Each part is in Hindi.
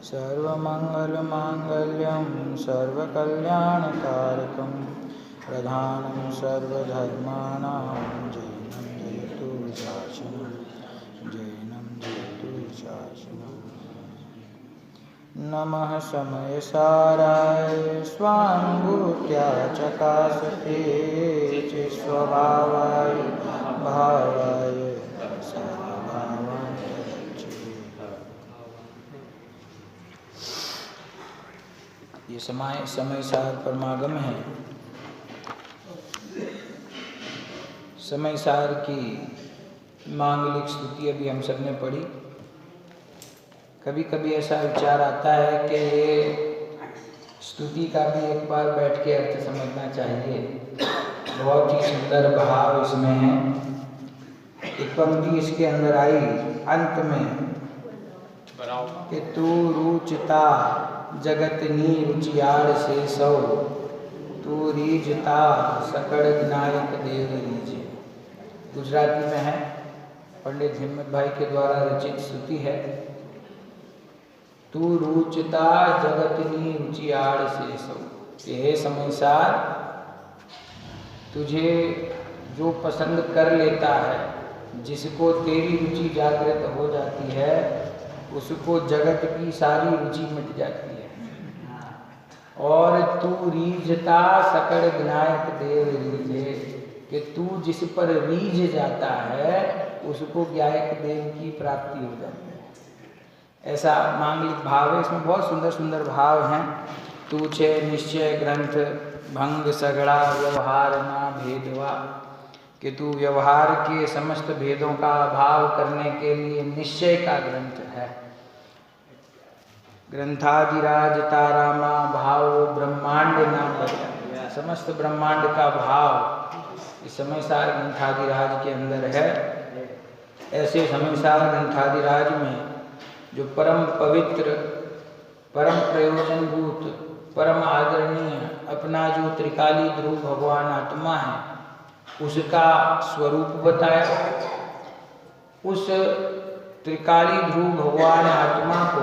सर्वमंगलमांगल्यं सर्वकल्याणकारकं प्रधानं सर्वधर्माणां जैनं जयतु शासनं जैनं जयतु शासनं। नमः समयसाराय स्वानुभूत्या चकासते चिस्वभावाय भावाय ये समय सार परमागम है। समय सार की मांगलिक स्तुति अभी हम सब ने पढ़ी। कभी कभी ऐसा विचार आता है कि ये स्तुति का भी एक बार बैठ के अर्थ समझना चाहिए। बहुत ही सुंदर भाव इसमें है। एक पंक्ति इसके अंदर आई अंत में कि तू रुचिता जगतनी रुचियार से सौ तू रीजता सकड़ विनायक देव रीजे। गुजराती में है, पंडित हिम्मत भाई के द्वारा रचित स्तुति है। तू रुचिता जगतनी रुचियार से सौ, हे समयसार तुझे जो पसंद कर लेता है, जिसको तेरी रुचि जागृत हो जाती है, उसको जगत की सारी रुचि मिट जाती है। और तू रीझता सकड़ विनायक देव रीझे, कि तू जिस पर रीझ जाता है उसको गायक देव की प्राप्ति हो जाती है। ऐसा मांगलिक भाव है। इसमें बहुत सुंदर सुंदर भाव हैं। तू छे निश्चय ग्रंथ भंग सगड़ा व्यवहार ना भेदवा, कि तू व्यवहार के समस्त भेदों का अभाव करने के लिए निश्चय का ग्रंथ है। ग्रंथादिराज तारामा भाव ब्रह्मांड ना बचा, समस्त ब्रह्मांड का भाव इस समयसार ग्रंथादिराज के अंदर है। ऐसे समयसार ग्रंथादिराज में जो परम पवित्र, परम प्रयोजनभूत, परम आदरणीय अपना जो त्रिकाली ध्रुव भगवान आत्मा है, उसका स्वरूप बताया। उस त्रिकाली ध्रुव भगवान आत्मा को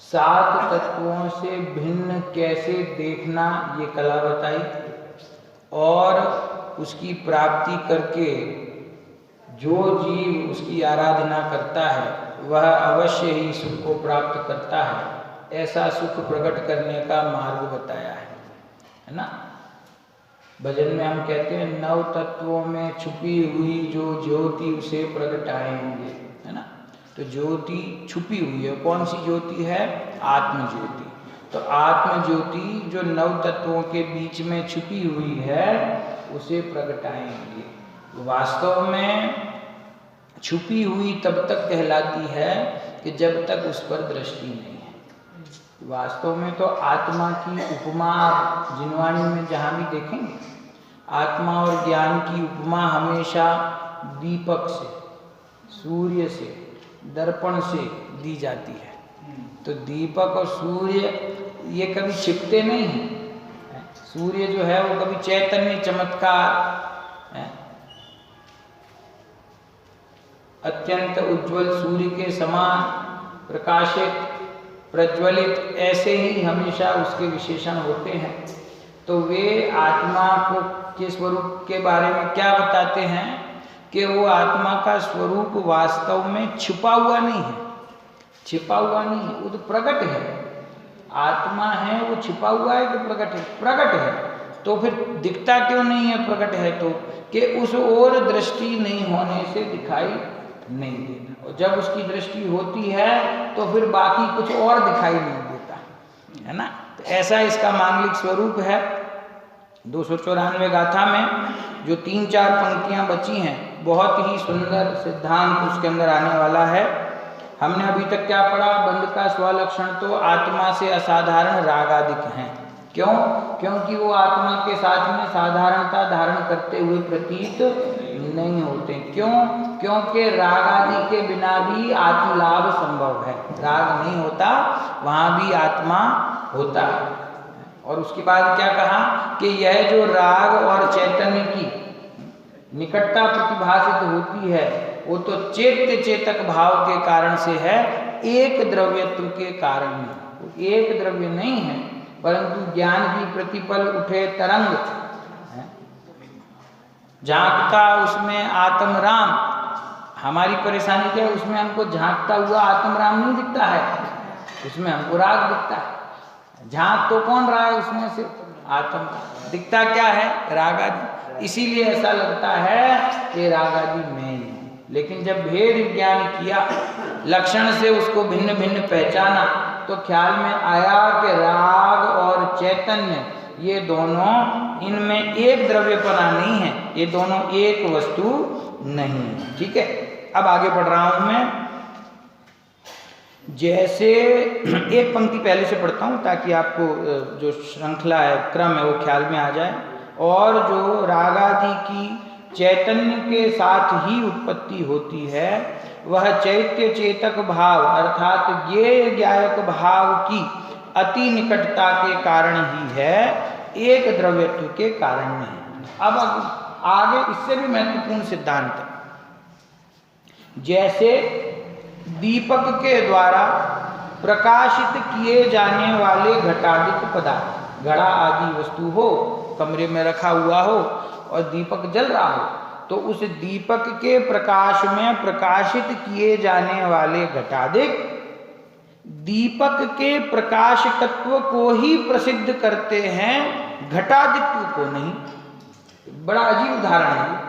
7 तत्वों से भिन्न कैसे देखना ये कला बताई। और उसकी प्राप्ति करके जो जीव उसकी आराधना करता है वह अवश्य ही सुख को प्राप्त करता है। ऐसा सुख प्रकट करने का मार्ग बताया है ना। भजन में हम कहते हैं 9 तत्वों में छुपी हुई जो ज्योति उसे प्रगटाएंगे, है ना। तो ज्योति छुपी हुई है। कौन सी ज्योति है? आत्म ज्योति। तो आत्म ज्योति जो 9 तत्वों के बीच में छुपी हुई है उसे प्रगटाएंगे। वास्तव में छुपी हुई तब तक कहलाती है कि जब तक उस पर दृष्टि नहीं है। वास्तव में तो आत्मा की उपमा जिनवाणी में जहाँ भी देखेंगे, आत्मा और ज्ञान की उपमा हमेशा दीपक से, सूर्य से, दर्पण से दी जाती है। तो दीपक और सूर्य ये कभी छिपते नहीं हैं। सूर्य जो है वो कभी चैतन्य चमत्कार है, अत्यंत उज्जवल सूर्य के समान प्रकाशित प्रज्वलित, ऐसे ही हमेशा उसके विशेषण होते हैं। तो वे आत्मा को के स्वरूप के बारे में क्या बताते हैं कि वो आत्मा का स्वरूप वास्तव में छुपा हुआ नहीं है। छिपा हुआ नहीं है, वो तो प्रकट है। आत्मा है वो छिपा हुआ है कि प्रकट है? प्रकट है। तो फिर दिखता क्यों नहीं है प्रकट है? तो कि उस ओर दृष्टि नहीं होने से दिखाई नहीं देता। और जब उसकी दृष्टि होती है तो फिर बाकी कुछ और दिखाई नहीं देता, है ना। तो ऐसा इसका मांगलिक स्वरूप है। 294 गाथा में जो 3-4 पंक्तियां बची हैं, बहुत ही सुंदर सिद्धांत उसके अंदर आने वाला है। हमने अभी तक क्या पढ़ा? बंध का स्वलक्षण तो आत्मा से असाधारण रागादिक हैं। क्यों? क्योंकि वो आत्मा के साथ में साधारणता धारण करते हुए प्रतीत नहीं होते। क्यों? क्योंकि राग आदि के बिना भी आत्मलाभ संभव है। राग नहीं होता वहाँ भी आत्मा होता है। और उसके बाद क्या कहा कि यह जो राग और चैतन्य की निकटता प्रतिभासित होती है वो तो चेत्य चेतक भाव के कारण से है, एक द्रव्यत्व के कारण में। एक द्रव्य नहीं है, परंतु ज्ञान की प्रतिपल उठे तरंग झांकता उसमें आत्म राम। हमारी परेशानी क्या है, उसमें हमको झांकता हुआ आत्म राम नहीं दिखता है, उसमें हमको राग दिखता है। झांक तो कौन रहा है उसमें से? आत्म। दिखता क्या है? राग आदि। इसीलिए ऐसा लगता है कि राग आदि मैं ही हूँ। लेकिन जब भेद ज्ञान किया, लक्षण से उसको भिन्न भिन्न पहचाना, तो ख्याल में आया कि राग और चैतन्य ये दोनों, इनमें एक द्रव्यपना नहीं है, ये दोनों एक वस्तु नहीं है। ठीक है, अब आगे बढ़ रहा हूं मैं। जैसे एक पंक्ति पहले से पढ़ता हूं ताकि आपको जो श्रृंखला है, क्रम है, वो ख्याल में आ जाए। और जो रागादि की चैतन्य के साथ ही उत्पत्ति होती है, वह चैत्य चेतक भाव अर्थात ज्ञेय ज्ञायक भाव की अति निकटता के कारण ही है, एक द्रव्यत्व के कारण नहीं। अब आगे इससे भी महत्वपूर्ण सिद्धांत है। जैसे दीपक के द्वारा प्रकाशित किए जाने वाले घटादिक पदार्थ, घड़ा आदि वस्तु हो, कमरे में रखा हुआ हो और दीपक जल रहा हो, तो उस दीपक के प्रकाश में प्रकाशित किए जाने वाले घटादिक दीपक के प्रकाशकत्व को ही प्रसिद्ध करते हैं, घटादित्व को नहीं। बड़ा अजीब उदाहरण है।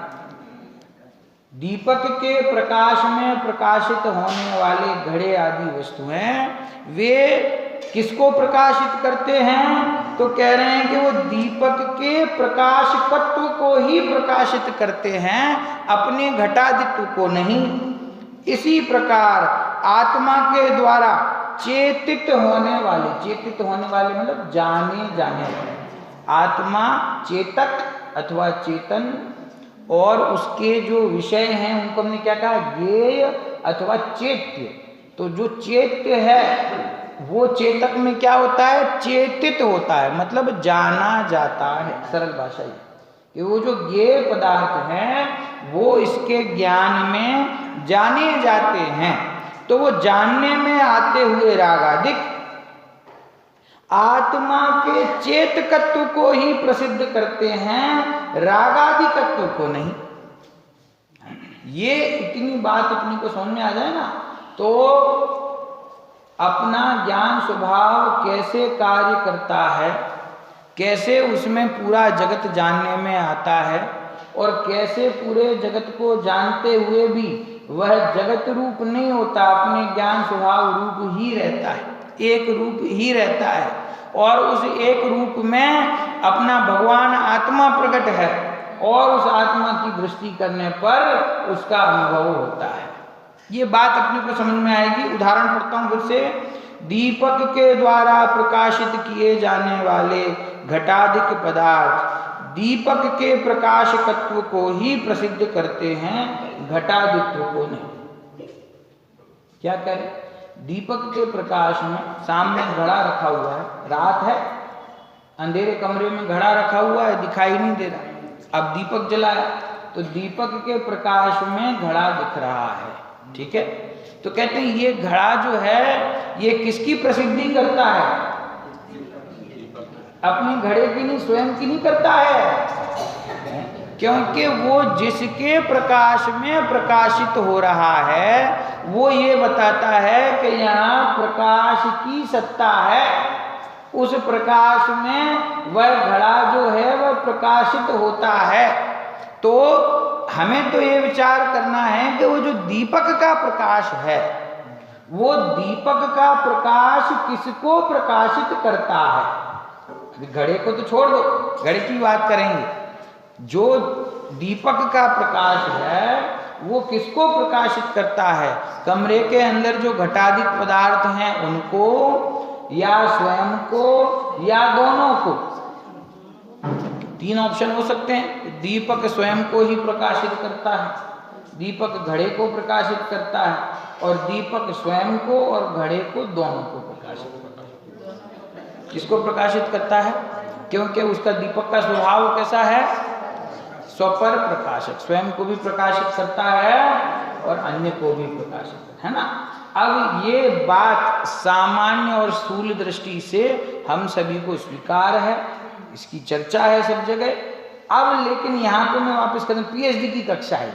दीपक के प्रकाश में प्रकाशित होने वाले घड़े आदि वस्तुएं, वे किसको प्रकाशित करते हैं? तो कह रहे हैं कि वो दीपक के प्रकाशकत्व को ही प्रकाशित करते हैं, अपने घटादित्व को नहीं। इसी प्रकार आत्मा के द्वारा चेतित होने वाले मतलब जाने जाने वाले, आत्मा चेतक अथवा चेतन, और उसके जो विषय हैं उनको हमने क्या कहा? ज्ञेय अथवा चेत्य। तो जो चेत्य है वो चेतक में क्या होता है? चेतित होता है, मतलब जाना जाता है। सरल भाषा ये कि वो जो ज्ञेय पदार्थ हैं वो इसके ज्ञान में जाने जाते हैं। तो वो जानने में आते हुए रागादिक आत्मा के चेतकत्व को ही प्रसिद्ध करते हैं, रागादिकत्व को नहीं। ये इतनी बात अपने को समझ में आ जाए ना, तो अपना ज्ञान स्वभाव कैसे कार्य करता है, कैसे उसमें पूरा जगत जानने में आता है, और कैसे पूरे जगत को जानते हुए भी वह जगत रूप नहीं होता, अपने ज्ञान स्वभाव रूप ही रहता है, एक रूप ही रहता है। और उस एक रूप में अपना भगवान आत्मा प्रकट है, और उस आत्मा की दृष्टि करने पर उसका अनुभव होता है। ये बात अपने को समझ में आएगी। उदाहरण पढ़ता हूँ फिर से। दीपक के द्वारा प्रकाशित किए जाने वाले घटादिक पदार्थ दीपक के प्रकाशकत्व को ही प्रसिद्ध करते हैं, घटादित्व को नहीं। क्या करें? दीपक के प्रकाश में सामने घड़ा रखा हुआ है, रात है, अंधेरे कमरे में घड़ा रखा हुआ है, दिखाई नहीं दे रहा। अब दीपक जलाया तो दीपक के प्रकाश में घड़ा दिख रहा है। ठीक है, तो कहते हैं ये घड़ा जो है ये किसकी प्रसिद्धि करता है? अपनी घड़े की नहीं, स्वयं की नहीं करता है, क्योंकि वो जिसके प्रकाश में प्रकाशित हो रहा है वो ये बताता है कि यहाँ प्रकाश की सत्ता है। उस प्रकाश में वह घड़ा जो है वह प्रकाशित होता है। तो हमें तो ये विचार करना है कि वो जो दीपक का प्रकाश है, वो दीपक का प्रकाश किसको प्रकाशित करता है? घड़े को तो छोड़ दो, घड़े की बात करेंगे। जो दीपक का प्रकाश है वो किसको प्रकाशित करता है? कमरे के अंदर जो घटादिक पदार्थ हैं उनको, या स्वयं को, या दोनों को? तीन ऑप्शन हो सकते हैं। दीपक स्वयं को ही प्रकाशित करता है, दीपक घड़े को प्रकाशित करता है, और दीपक स्वयं को और घड़े को, दोनों को प्रकाशित करता है। किसको प्रकाशित करता है? क्योंकि उसका दीपक का स्वभाव कैसा है? स्वपर प्रकाशक, स्वयं को भी प्रकाशित करता है और अन्य को भी प्रकाशित, है ना। अब ये बात सामान्य और स्थूल दृष्टि से हम सभी को स्वीकार है, इसकी चर्चा है सब जगह। अब लेकिन यहाँ पे मैं वापस कहता हूँ, पीएचडी की कक्षा है,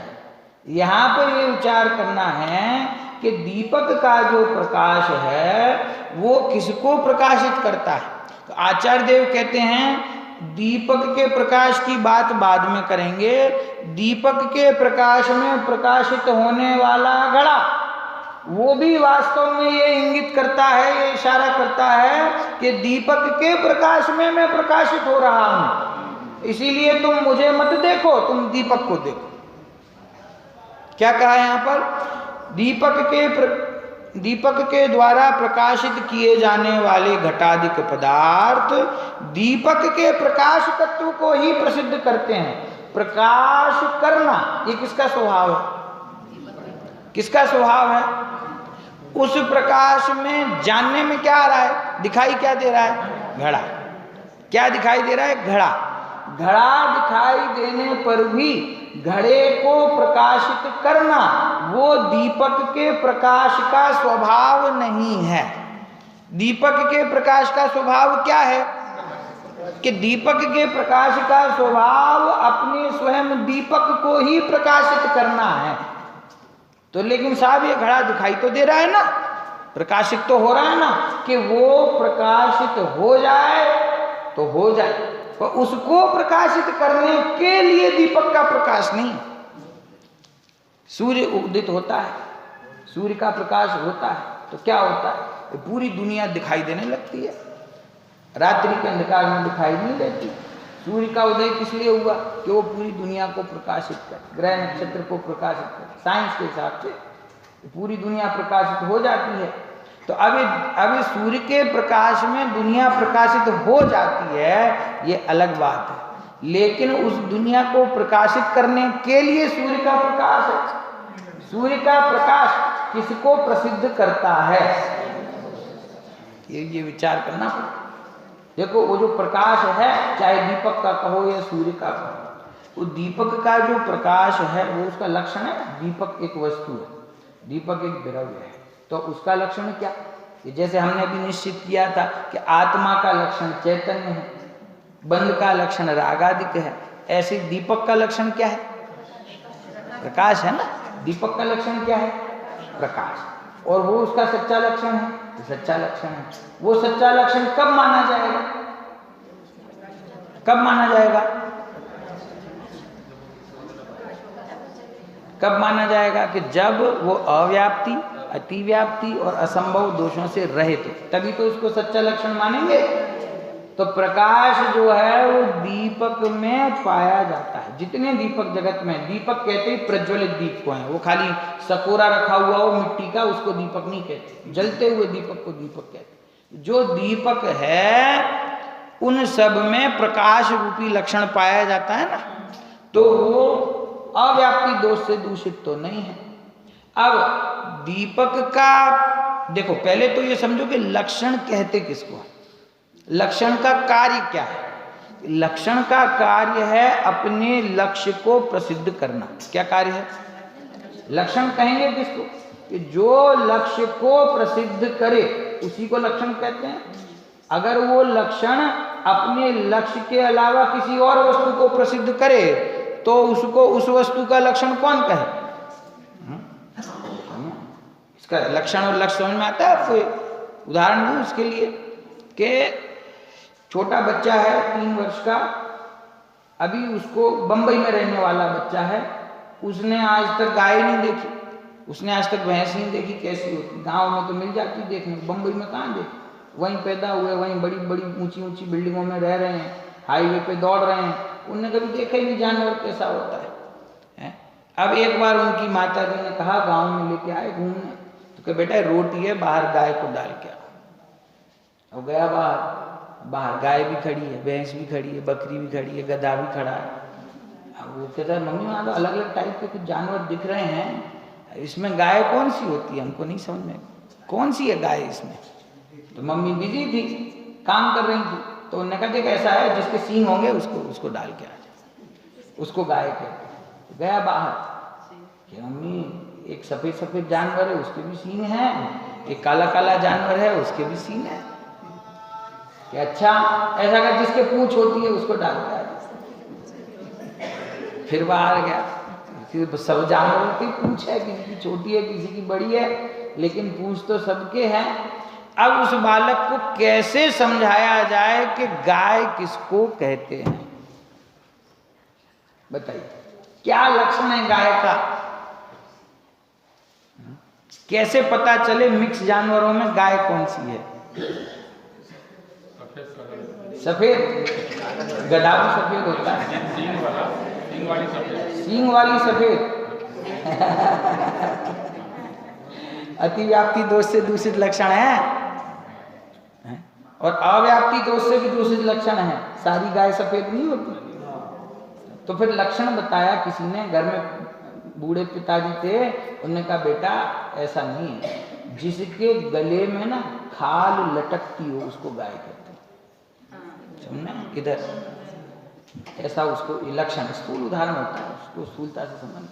यहाँ पर ये विचार करना है कि दीपक का जो प्रकाश है वो किसको प्रकाशित करता है। तो आचार्य देव कहते हैं दीपक के प्रकाश की बात बाद में करेंगे। दीपक के प्रकाश में प्रकाशित होने वाला घड़ा वो भी वास्तव में ये इंगित करता है, ये इशारा करता है कि दीपक के प्रकाश में मैं प्रकाशित हो रहा हूं, इसीलिए तुम मुझे मत देखो, तुम दीपक को देखो। क्या कहा है यहाँ पर? दीपक के द्वारा प्रकाशित किए जाने वाले घटादिक पदार्थ दीपक के प्रकाश तत्व को ही प्रसिद्ध करते हैं। प्रकाश करना ये किसका स्वभाव है? किसका स्वभाव है? उस प्रकाश में जानने में क्या आ रहा है? दिखाई क्या दे रहा है? घड़ा। क्या दिखाई दे रहा है? घड़ा। घड़ा दिखाई देने पर भी घड़े को प्रकाशित करना वो दीपक के प्रकाश का स्वभाव नहीं है। दीपक के प्रकाश का स्वभाव क्या है? कि दीपक के प्रकाश का स्वभाव अपने स्वयं दीपक को ही प्रकाशित करना है। तो लेकिन साहब ये घड़ा दिखाई तो दे रहा है ना, प्रकाशित तो हो रहा है ना, कि वो प्रकाशित हो जाए तो हो जाए, पर उसको प्रकाशित करने के लिए दीपक का प्रकाश नहीं। सूर्य उदित होता है, सूर्य का प्रकाश होता है तो क्या होता है? पूरी दुनिया दिखाई देने लगती है, रात्रि के अंधकार में दिखाई नहीं देती। सूर्य का उदय किस लिए हुआ? कि वो पूरी दुनिया को प्रकाशित करे, ग्रह नक्षत्र को प्रकाशित करे। साइंस के हिसाब से पूरी दुनिया प्रकाशित हो जाती है। तो अभी सूर्य के प्रकाश में दुनिया प्रकाशित हो जाती है, ये अलग बात है, लेकिन उस दुनिया को प्रकाशित करने के लिए सूर्य का प्रकाश है। सूर्य का प्रकाश किसको प्रसिद्ध करता है? ये विचार करना पड़ेगा। देखो वो जो प्रकाश है, चाहे दीपक का कहो या सूर्य का कहो, वो दीपक का जो प्रकाश है वो उसका लक्षण है। दीपक एक वस्तु है, दीपक एक द्रव्य है, तो उसका लक्षण क्या? जैसे हमने अभी निश्चित किया था कि आत्मा का लक्षण चैतन्य है, बंध का लक्षण रागादिक है, ऐसे दीपक का लक्षण क्या है? प्रकाश है ना। दीपक का लक्षण क्या है? प्रकाश। और वो उसका सच्चा लक्षण है, तो सच्चा लक्षण है। वो सच्चा लक्षण कब माना जाएगा? कब माना जाएगा? कब माना जाएगा? कि जब वो अव्याप्ति, अतिव्याप्ति और असंभव दोषों से रहित हो, तभी तो उसको सच्चा लक्षण मानेंगे। तो प्रकाश जो है वो दीपक में पाया जाता है। जितने दीपक जगत में, दीपक कहते ही प्रज्वलित दीप को है, वो खाली सकोरा रखा हुआ हो मिट्टी का उसको दीपक नहीं कहते, जलते हुए दीपक को दीपक कहते। जो दीपक है उन सब में प्रकाश रूपी लक्षण पाया जाता है ना, तो वो अव्याप्ति दोष से दूषित तो नहीं है। अब दीपक का देखो, पहले तो ये समझो कि लक्षण कहते किसको? लक्षण का कार्य क्या है? लक्षण का कार्य है अपने लक्ष्य को प्रसिद्ध करना। क्या कार्य है? लक्षण कहेंगे किसको? कि जो लक्ष्य को प्रसिद्ध करे उसी को लक्षण कहते हैं। अगर वो लक्षण अपने लक्ष्य के अलावा किसी और वस्तु को प्रसिद्ध करे तो उसको उस वस्तु का लक्षण कौन कहे? इसका लक्षण और लक्ष्य समझ में आता है आपको? उदाहरण दूं इसके लिए कि छोटा बच्चा है 3 वर्ष का, अभी उसको बंबई में रहने वाला बच्चा है, उसने आज तक गाय नहीं देखी, उसने आज तक भैंस नहीं देखी कैसी होती। गांव में तो मिल जाती देखने, बंबई में कहाँ देखी? वहीं पैदा हुए, वहीं बड़ी बड़ी ऊंची ऊंची बिल्डिंगों में रह रहे हैं, हाईवे पे दौड़ रहे हैं, उनने कभी देखा ही नहीं जानवर कैसा होता है। अब एक बार उनकी माता जी ने कहा, गाँव में लेके आए घूमने, तो कहा बेटा रोटी है, बाहर गाय को डाल के आओ। अब गया बाहर गाय भी खड़ी है, भैंस भी खड़ी है, बकरी भी खड़ी है, गधा भी खड़ा है। अब वो कहता है मम्मी वहाँ तो अलग अलग टाइप के कुछ जानवर दिख रहे हैं, इसमें गाय कौन सी होती है? हमको नहीं समझ में, कौन सी है गाय इसमें? तो मम्मी बिजी थी, काम कर रही थी, तो उन्होंने कहा देख ऐसा है जिसके सींग होंगे उसको डाल के आ जाए, उसको गाय कहते हैं। तो गया बाहर कि मम्मी एक सफेद सफेद जानवर है उसके भी सींग हैं, एक काला काला जानवर है उसके भी सींग है। कि अच्छा ऐसा कर जिसके पूंछ होती है उसको डालता है। फिर बाहर गया, सब जानवरों की पूंछ है, किसी की छोटी है किसी की बड़ी है, लेकिन पूंछ तो सबके हैं। अब उस बालक को कैसे समझाया जाए कि गाय किसको कहते हैं? बताइए क्या लक्षण है गाय का? कैसे पता चले मिक्स जानवरों में गाय कौन सी है? सफेद, गधा भी सफेद होता है, सींग वाली सफेद। अतिव्याप्ति दोष से दूषित लक्षण है, और अव्याप्ति दोष से भी दूषित लक्षण है। सारी गाय सफेद नहीं होती। तो फिर लक्षण बताया किसी ने, घर में बूढ़े पिताजी थे, उन्होंने कहा बेटा ऐसा नहीं है, जिसके गले में ना खाल लटकती हो उसको गाय कहते हैं। समझना इधर ऐसा उसको लक्षण, स्थूल उदाहरण होता है, उसको स्थूलता से समझ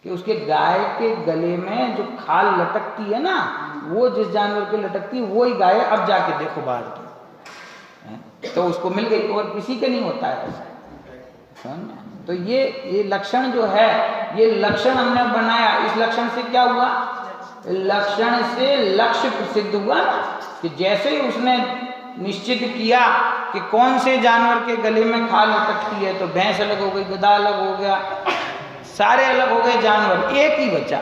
कि उसके गाय के गले में जो खाल लटकती है ना, वो जिस जानवर के लटकती है वो ही गाय है। अब जाके देखो बाहर की, तो उसको मिल गई, और किसी के नहीं होता है ऐसा। तो ये लक्षण जो है, ये लक्षण हमने बनाया। इस लक्षण से क्या हुआ? लक्षण से लक्ष्य प्रसिद्ध हुआ ना, कि जैसे ही उसने निश्चित किया कि कौन से जानवर के गले में खाल लटकती है, तो भैंस अलग हो गई, गधा अलग हो गया, सारे अलग हो गए जानवर, एक ही बचा।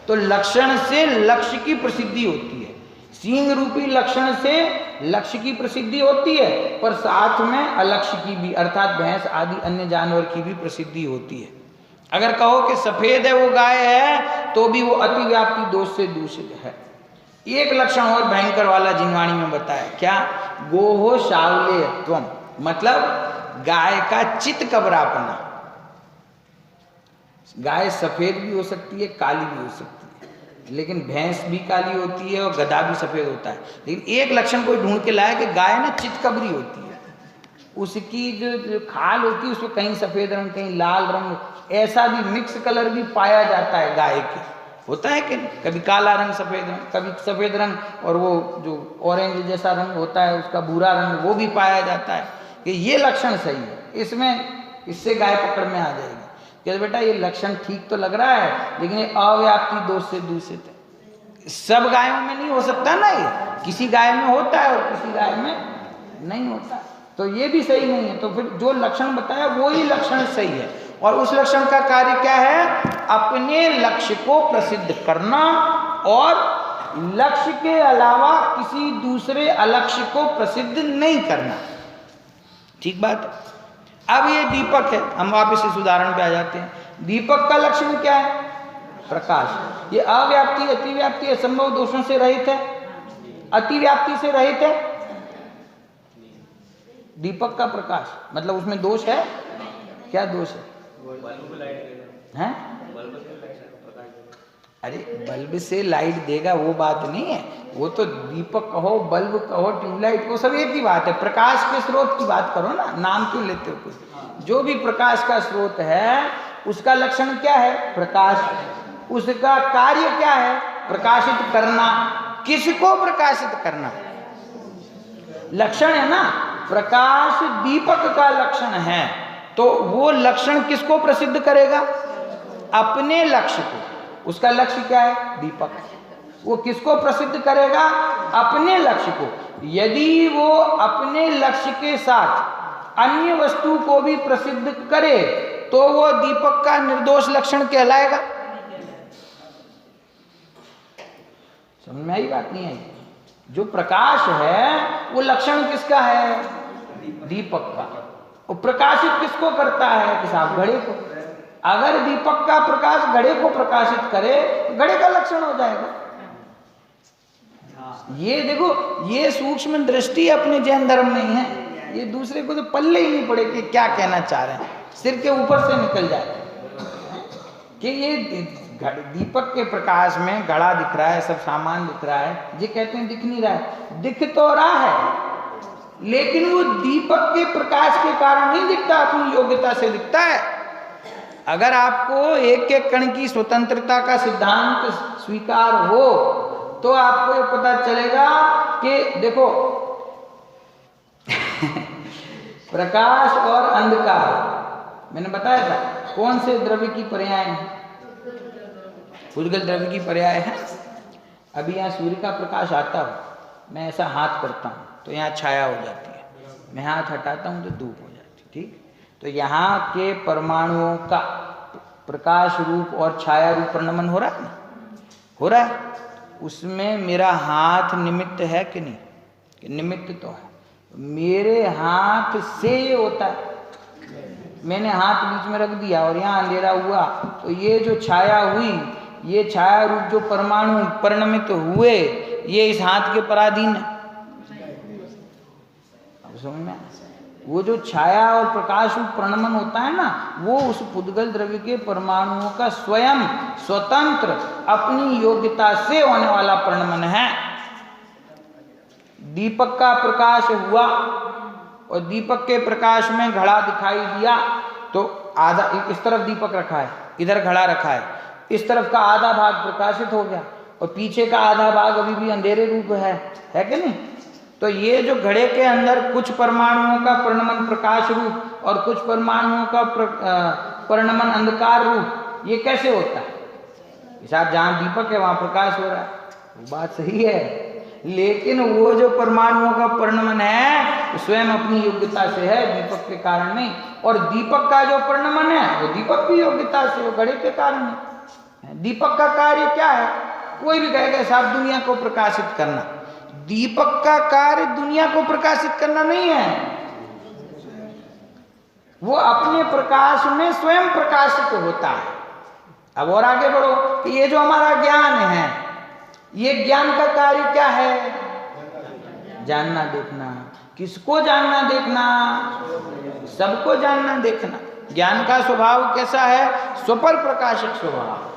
तो लक्षण से लक्ष्य की प्रसिद्धि होती है। सींग रूपी लक्षण से लक्ष्य की प्रसिद्धि होती है, पर साथ में अलक्ष्य की भी, अर्थात भैंस आदि अन्य जानवर की भी प्रसिद्धि होती है। अगर कहो कि सफेद है वो गाय है, तो भी वो अतिव्याप्ति दोष से दूषित है। एक लक्षण और भयंकर वाला जिनवाणी में बताया, क्या? गोहो शावलेयत्वम, मतलब गाय का चित कबरापना। गाय सफेद भी हो सकती है, काली भी हो सकती है, लेकिन भैंस भी काली होती है और गधा भी सफेद होता है। लेकिन एक लक्षण कोई ढूंढ के लाया कि गाय ना चितकबरी होती है, उसकी जो खाल होती है उसमें कहीं सफेद रंग कहीं लाल रंग, ऐसा भी मिक्स कलर भी पाया जाता है गाय के। होता है कि कभी काला रंग सफेद रंग, कभी सफेद रंग और वो जो ऑरेंज जैसा रंग होता है उसका भूरा रंग, वो भी पाया जाता है कि ये लक्षण सही है, इसमें इससे गाय पकड़ में आ जाएगी। कि बेटा ये लक्षण ठीक तो लग रहा है, लेकिन ये अव्याप्ति दोष से दूषित है। सब गायों में नहीं हो सकता ना, ये किसी गाय में होता है और किसी गाय में नहीं होता, तो ये भी सही नहीं है। तो फिर जो लक्षण बताया वो ही लक्षण सही है। और उस लक्षण का कार्य क्या है? अपने लक्ष्य को प्रसिद्ध करना और लक्ष्य के अलावा किसी दूसरे अलक्ष्य को प्रसिद्ध नहीं करना। ठीक बात है। अब ये दीपक है, हम वापस इस उदाहरण पे आ जाते हैं। दीपक का लक्षण क्या है? प्रकाश। ये अव्याप्ति अतिव्याप्ति असंभव दोषों से रहित है, अतिव्याप्ति से रहित है। दीपक का प्रकाश मतलब उसमें दोष है? क्या दोष है? हैं? अरे बल्ब से लाइट देगा वो बात नहीं है, वो तो दीपक कहो, बल्ब कहो, ट्यूबलाइट को, सब एक ही बात है। प्रकाश के स्रोत की बात करो ना, नाम क्यों लेते हो कुछ? जो भी प्रकाश का स्रोत है उसका लक्षण क्या है? प्रकाश। उसका कार्य क्या है? प्रकाशित करना। किसको प्रकाशित करना? लक्षण है ना, प्रकाश दीपक का लक्षण है, तो वो लक्षण किसको प्रसिद्ध करेगा? अपने लक्ष्य को। उसका लक्ष्य क्या है? दीपक। वो किसको प्रसिद्ध करेगा? अपने लक्ष्य को। यदि वो अपने लक्ष्य के साथ अन्य वस्तु को भी प्रसिद्ध करे तो वो दीपक का निर्दोष लक्षण कहलाएगा। समझ में आई बात? नहीं आई? जो प्रकाश है वो लक्षण किसका है? दीपक का। वो प्रकाशित किसको करता है? कि साहब घड़े को। अगर दीपक का प्रकाश घड़े को प्रकाशित करे तो घड़े का लक्षण हो जाएगा। ये देखो, ये सूक्ष्म दृष्टि अपने जैन धर्म में ही है, ये दूसरे को तो पल्ले ही नहीं पड़े कि क्या कहना चाह रहे हैं, सिर के ऊपर से निकल जाए कि ये दीपक के प्रकाश में घड़ा दिख रहा है, सब सामान दिख रहा है। ये कहते हैं दिख नहीं रहा है। दिख तो रहा है लेकिन वो दीपक के प्रकाश के कारण नहीं दिखता, अपनी योग्यता से दिखता है। अगर आपको एक एक कण की स्वतंत्रता का सिद्धांत स्वीकार हो तो आपको ये पता चलेगा कि देखो प्रकाश और अंधकार मैंने बताया था कौन से द्रव्य की पर्याय है? उद्गल द्रव्य की पर्याय है। अभी यहाँ सूर्य का प्रकाश आता हो, मैं ऐसा हाथ करता हूँ तो यहाँ छाया हो जाती है, मैं हाथ हटाता हूँ तो धूप हो जाती है। ठीक, तो यहाँ के परमाणुओं का प्रकाश रूप और छाया रूप परिणमन हो रहा है ना, हो रहा है। उसमें मेरा हाथ निमित्त है कि नहीं? कि निमित्त तो है। मेरे हाथ से ये होता है, मैंने हाथ बीच में रख दिया और यहाँ अंधेरा हुआ तो ये जो छाया हुई, ये छाया रूप जो परमाणु परिणमित हुए, ये इस हाथ के पराधीन है। अब समझ में, वो जो छाया और प्रकाश रूप परिणमन होता है ना, वो उस पुद्गल द्रव्य के परमाणुओं का स्वयं स्वतंत्र अपनी योग्यता से होने वाला परिणमन है। दीपक का प्रकाश हुआ और दीपक के प्रकाश में घड़ा दिखाई दिया तो आधा, इस तरफ दीपक रखा है, इधर घड़ा रखा है, इस तरफ का आधा भाग प्रकाशित हो गया और पीछे का आधा भाग अभी भी अंधेरे रूप है कि नहीं? तो ये जो घड़े के अंदर कुछ परमाणुओं का परिणमन प्रकाश रूप और कुछ परमाणुओं का परिणमन अंधकार रूप, ये कैसे होता है? साहब जहाँ दीपक है वहाँ प्रकाश हो रहा है, वो बात सही है, लेकिन वो जो परमाणुओं का परिणमन है स्वयं अपनी योग्यता से है, दीपक के कारण नहीं। और दीपक का जो परिणमन है वो दीपक की योग्यता से, वो घड़े के कारण है। दीपक का कार्य क्या है? कोई भी कहेगा साहब दुनिया को प्रकाशित करना, दीपक का कार्य दुनिया को प्रकाशित करना नहीं है, वो अपने प्रकाश में स्वयं प्रकाशित होता है। अब और आगे बढ़ो कि ये जो हमारा ज्ञान है, ये ज्ञान का कार्य क्या है? जानना देखना। किसको जानना देखना? सबको जानना देखना। ज्ञान का स्वभाव कैसा है? स्वपर प्रकाशक स्वभाव।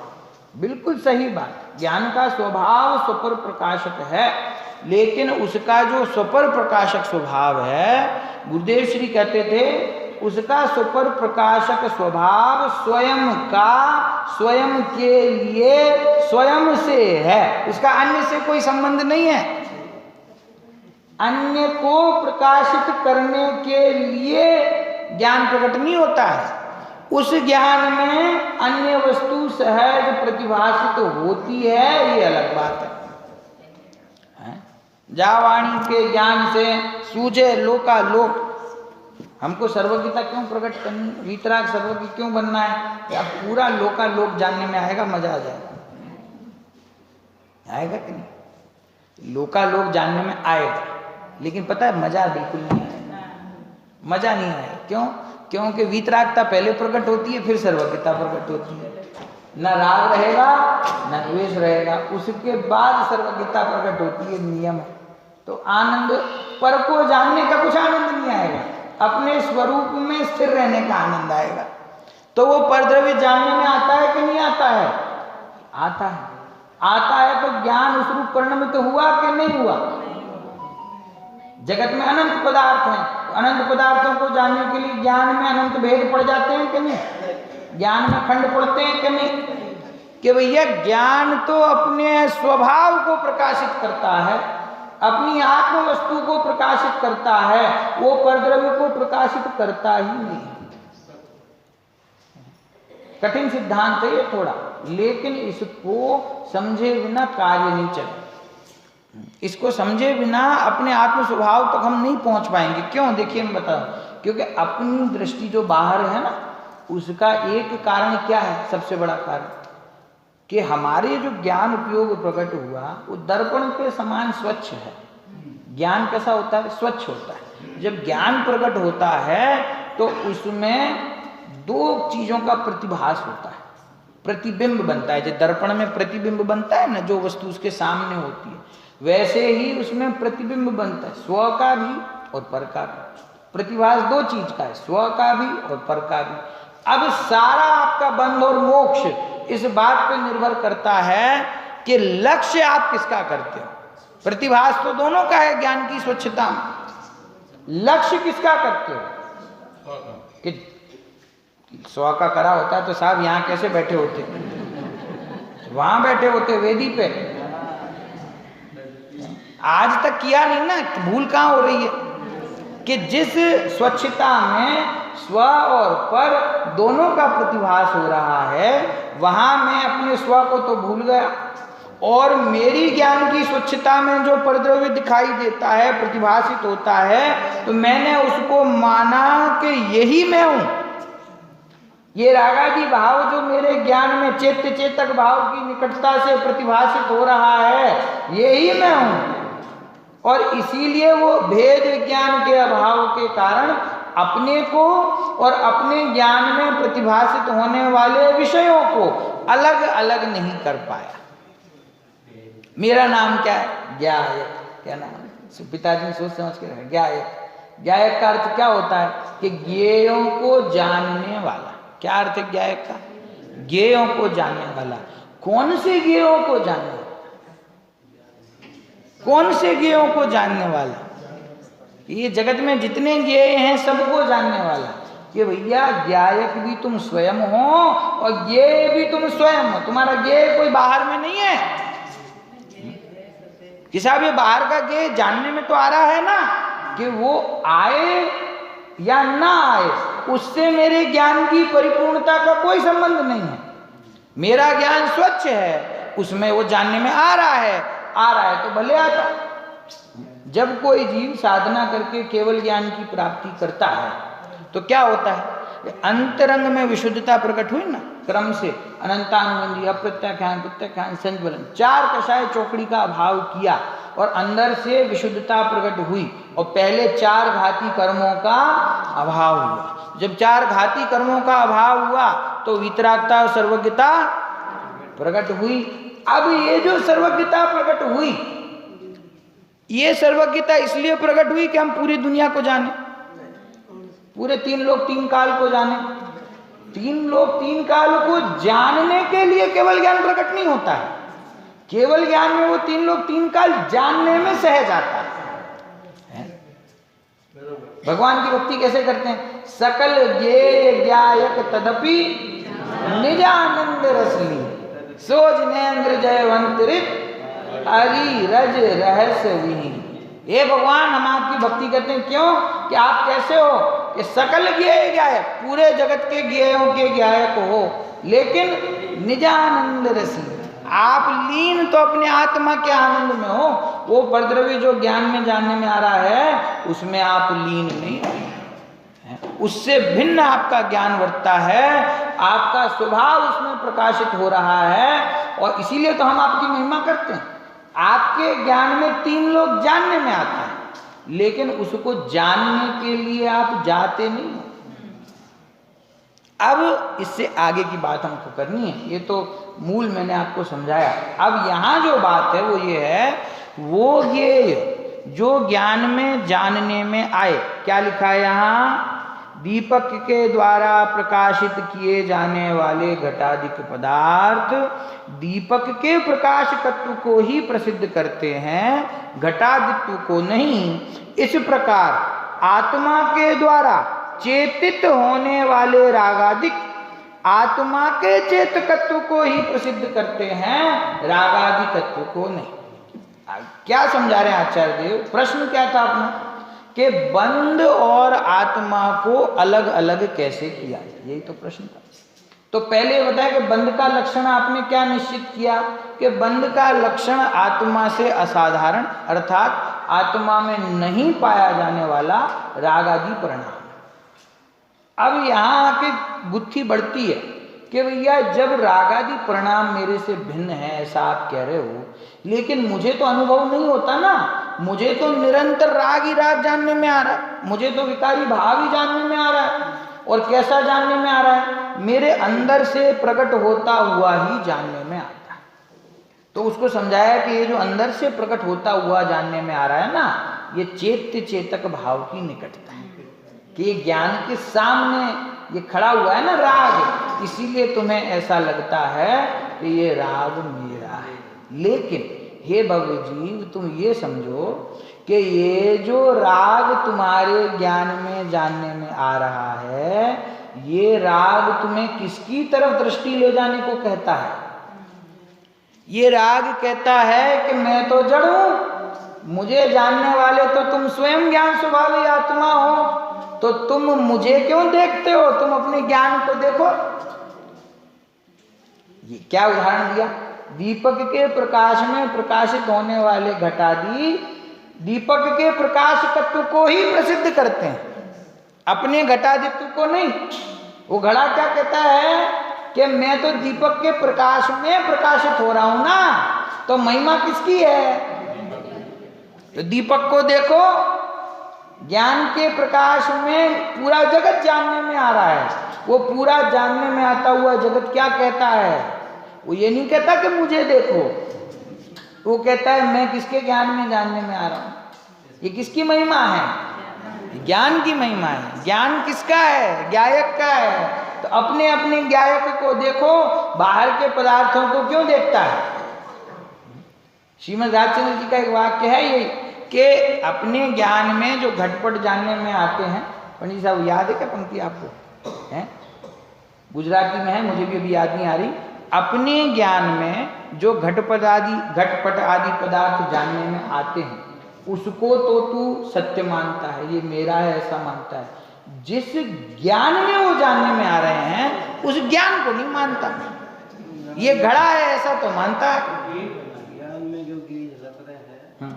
बिल्कुल सही बात, ज्ञान का स्वभाव स्वपर प्रकाशक है, लेकिन उसका जो स्वपर प्रकाशक स्वभाव है, गुरुदेव श्री कहते थे उसका स्वपर प्रकाशक स्वभाव स्वयं का स्वयं के लिए स्वयं से है, उसका अन्य से कोई संबंध नहीं है। अन्य को प्रकाशित करने के लिए ज्ञान प्रकट नहीं होता है। उस ज्ञान में अन्य वस्तु सहज प्रतिभाषित होती है, ये अलग बात है। जावाणी के ज्ञान से सूझे लोका लोक, हमको सर्वज्ञता क्यों प्रकट करनी, वीतराग सर्वज्ञ क्यों बनना है? अब पूरा लोका लोक जानने में आएगा, मजा आ जाएगा, आएगा कि नहीं? लोका लोक जानने में आएगा, लेकिन पता है मजा बिल्कुल नहीं आएगा, मजा नहीं आएगा। क्यों? क्योंकि वीतरागता पहले प्रकट होती है, फिर सर्वज्ञता प्रकट होती है। न राग रहेगा न द्वेष रहेगा, उसके बाद सर्वज्ञता प्रकट होती है, नियम है। तो आनंद पर को जानने का कुछ आनंद नहीं आएगा, अपने स्वरूप में स्थिर रहने का आनंद आएगा। तो वो परद्रव्य जानने में आता है कि नहीं आता है? आता है। आता है तो ज्ञान उस रूप परिणमित तो हुआ कि नहीं हुआ? जगत में अनंत पदार्थ हैं, अनंत पदार्थों को जानने के लिए ज्ञान में अनंत भेद पड़ जाते हैं कि नहीं? ज्ञान में खंड पड़ते हैं कि नहीं? कि भैया ज्ञान तो अपने स्वभाव को प्रकाशित करता है, अपनी आत्म वस्तु को प्रकाशित करता है, वो परद्रव्य को प्रकाशित करता ही नहीं। कठिन सिद्धांत है ये थोड़ा, लेकिन इसको समझे बिना कार्य नहीं चले। इसको समझे बिना अपने आत्म स्वभाव तक हम नहीं पहुंच पाएंगे। क्यों? देखिए मैं बताऊं, क्योंकि अपनी दृष्टि जो बाहर है ना, उसका एक कारण क्या है? सबसे बड़ा कारण कि हमारे जो ज्ञान उपयोग प्रकट हुआ वो दर्पण के समान स्वच्छ है। ज्ञान कैसा होता है? स्वच्छ होता है। जब ज्ञान प्रकट होता है तो उसमें दो चीजों का प्रतिभास होता है, प्रतिबिंब बनता है। जो दर्पण में प्रतिबिंब बनता है ना, जो वस्तु उसके सामने होती है, वैसे ही उसमें प्रतिबिंब बनता है, स्व का भी और पर का भी। प्रतिभास दो चीज का है, स्व का भी और पर का भी। अब सारा आपका बंध और मोक्ष इस बात पे निर्भर करता है कि लक्ष्य आप किसका करते हो। प्रतिभास तो दोनों का है, ज्ञान की स्वच्छता में। लक्ष्य किसका करते हो? कि 100 का करा होता है तो साहब यहाँ कैसे बैठे होते, वहां बैठे होते वेदी पे। आज तक किया नहीं ना, भूल कहाँ हो रही है कि जिस स्वच्छता में स्व और पर दोनों का प्रतिभास हो रहा है, वहां मैं अपने स्व को तो भूल गया, और मेरी ज्ञान की स्वच्छता में जो परद्रव्य दिखाई देता है, प्रतिभासित होता है, तो मैंने उसको माना कि यही मैं हूं। ये रागादि भाव जो मेरे ज्ञान में चेत्य चेतक भाव की निकटता से प्रतिभासित हो रहा है, यही मैं हूं। और इसीलिए वो भेद विज्ञान के अभाव के कारण अपने को और अपने ज्ञान में प्रतिभासित होने वाले विषयों को अलग अलग नहीं कर पाया। मेरा नाम क्या है? ज्ञायक। क्या नाम है? पिताजी ने सोच समझ के रखा, ज्ञायक। ज्ञायक का अर्थ क्या होता है कि ज्ञेयों को जानने वाला। क्या अर्थ है ज्ञायक का? ज्ञेयों को जानने वाला। कौन से ज्ञेयों को जानने? कौन से ज्ञेयों को जानने वाला? ये जगत में जितने ज्ञेय हैं सबको जानने वाला। कि भैया ज्ञायक भी तुम स्वयं हो और ज्ञेय भी तुम स्वयं हो। तुम्हारा ज्ञेय कोई बाहर में नहीं है कि साहब ये बाहर का ज्ञेय जानने में तो आ रहा है ना, कि वो आए या ना आए उससे मेरे ज्ञान की परिपूर्णता का कोई संबंध नहीं है। मेरा ज्ञान स्वच्छ है, उसमें वो जानने में आ रहा है तो भले आता। जब कोई जीव साधना करके केवल ज्ञान की प्राप्ति करता है तो क्या होता है? अंतरंग में विशुद्धता प्रकट हुई ना, क्रम से अनंतानुबंधी, अप्रत्याख्यान, प्रत्याख्यान, संचलन, 4 कषाय चौकड़ी का अभाव किया और अंदर से विशुद्धता प्रकट हुई। और पहले 4 घाती कर्मों का अभाव हुआ। जब 4 घाती कर्मों का अभाव हुआ तो वितरागता और सर्वज्ञता प्रकट हुई। अब ये जो सर्वज्ञता प्रकट हुई, ये सर्वज्ञता इसलिए प्रकट हुई कि हम पूरी दुनिया को जाने, पूरे 3 लोक 3 काल को जाने। 3 लोक 3 काल को जानने के लिए केवल ज्ञान प्रकट नहीं होता है। केवल ज्ञान में वो 3 लोक 3 काल जानने में सहज आता है। भगवान की भक्ति कैसे करते हैं? सकल ज्ञेय ज्ञायक तदपि निजानंद रसली, सोज नेन्द्र जयवंतरित हरि रज रहस्य विहीन। ये भगवान हम आपकी भक्ति करते हैं। क्यों? कि आप कैसे हो? कि सकल ज्ञेय ज्ञायक, पूरे जगत के ज्ञेयों के ज्ञायक हो, लेकिन निजानंद रसी, आप लीन तो अपने आत्मा के आनंद में हो। वो परद्रव्य जो ज्ञान में जानने में आ रहा है उसमें आप लीन नहीं है, उससे भिन्न आपका ज्ञान वर्तता है, आपका स्वभाव उसमें प्रकाशित हो रहा है। और इसीलिए तो हम आपकी महिमा करते हैं। आपके ज्ञान में 3 लोग जानने में आता है, लेकिन उसको जानने के लिए आप जाते नहीं हो। अब इससे आगे की बात हमको करनी है, ये तो मूल मैंने आपको समझाया। अब यहाँ जो बात है वो ये है, वो ये जो ज्ञान में जानने में आए, क्या लिखा है यहाँ? दीपक के द्वारा प्रकाशित किए जाने वाले घटादिक पदार्थ दीपक के प्रकाशकत्व को ही प्रसिद्ध करते हैं, घटादित्व को नहीं। इस प्रकार आत्मा के द्वारा चेतित होने वाले रागादिक आत्मा के चेतकत्व को ही प्रसिद्ध करते हैं, रागादिकत्व को नहीं। क्या समझा रहे हैं आचार्य देव? प्रश्न क्या था अपना कि बंध और आत्मा को अलग अलग कैसे किया, यही तो प्रश्न था। तो पहले बताया कि बंध का लक्षण आपने क्या निश्चित किया कि बंध का लक्षण आत्मा से असाधारण, अर्थात आत्मा में नहीं पाया जाने वाला राग आदि परिणाम। अब यहाँ आके बुद्धि बढ़ती है कि भैया जब रागादि परिणाम मेरे से भिन्न है ऐसा आप कह रहे हो, लेकिन मुझे तो अनुभव नहीं होता ना, मुझे तो निरंतर राग ही राग जानने में आ रहा है, मुझे तो विकारी भाव ही जानने में आ रहा है। और कैसा जानने में आ रहा है? मेरे अंदर से प्रकट होता हुआ ही जानने में आता है। तो उसको समझाया कि ये जो अंदर से प्रकट होता हुआ जानने में आ रहा है ना, ये चेत्य चेतक भाव की निकटता है कि ज्ञान के सामने ये खड़ा हुआ है ना राग, इसीलिए तुम्हें ऐसा लगता है कि ये राग मेरा है। लेकिन हे भव्य जीव, तुम ये समझो कि ये जो राग तुम्हारे ज्ञान में जानने में आ रहा है, ये राग तुम्हें किसकी तरफ दृष्टि ले जाने को कहता है? ये राग कहता है कि मैं तो जड़ हूं, मुझे जानने वाले तो तुम स्वयं ज्ञान स्वभावी आत्मा हो, तो तुम मुझे क्यों देखते हो? तुम अपने ज्ञान को देखो। ये क्या उदाहरण दिया? दीपक के प्रकाश में प्रकाशित होने वाले घटादि दीपक के प्रकाशकत्व को ही प्रसिद्ध करते हैं, अपने घटादित्व को नहीं। वो घड़ा क्या कहता है कि मैं तो दीपक के प्रकाश में प्रकाशित हो रहा हूं ना, तो महिमा किसकी है? तो दीपक को देखो, ज्ञान के प्रकाश में पूरा जगत जानने में आ रहा है। वो पूरा जानने में आता हुआ जगत क्या कहता है? वो ये नहीं कहता कि मुझे देखो, वो कहता है मैं किसके ज्ञान में जानने में आ रहा हूं। ये किसकी महिमा है? ज्ञान की महिमा है। ज्ञान किसका है? ज्ञायक का है। तो अपने अपने ज्ञायक को देखो, बाहर के पदार्थों को क्यों देखता है? श्रीमद् राजचंद्र जी का एक वाक्य है ये कि अपने ज्ञान में जो घटपट जानने में आते हैं, पंडित साहब याद है क्या पंक्ति आपको? है गुजराती में है, मुझे भी अभी याद नहीं आ रही। अपने ज्ञान में जो घटपट आदि पदार्थ जानने में आते हैं, उसको तो तू सत्य मानता है, ये मेरा है ऐसा मानता है। जिस ज्ञान में वो जानने में आ रहे हैं, उस ज्ञान को नहीं मानता। ये घड़ा है ऐसा तो मानता है। ज्ञान में जो झलक रहे हैं,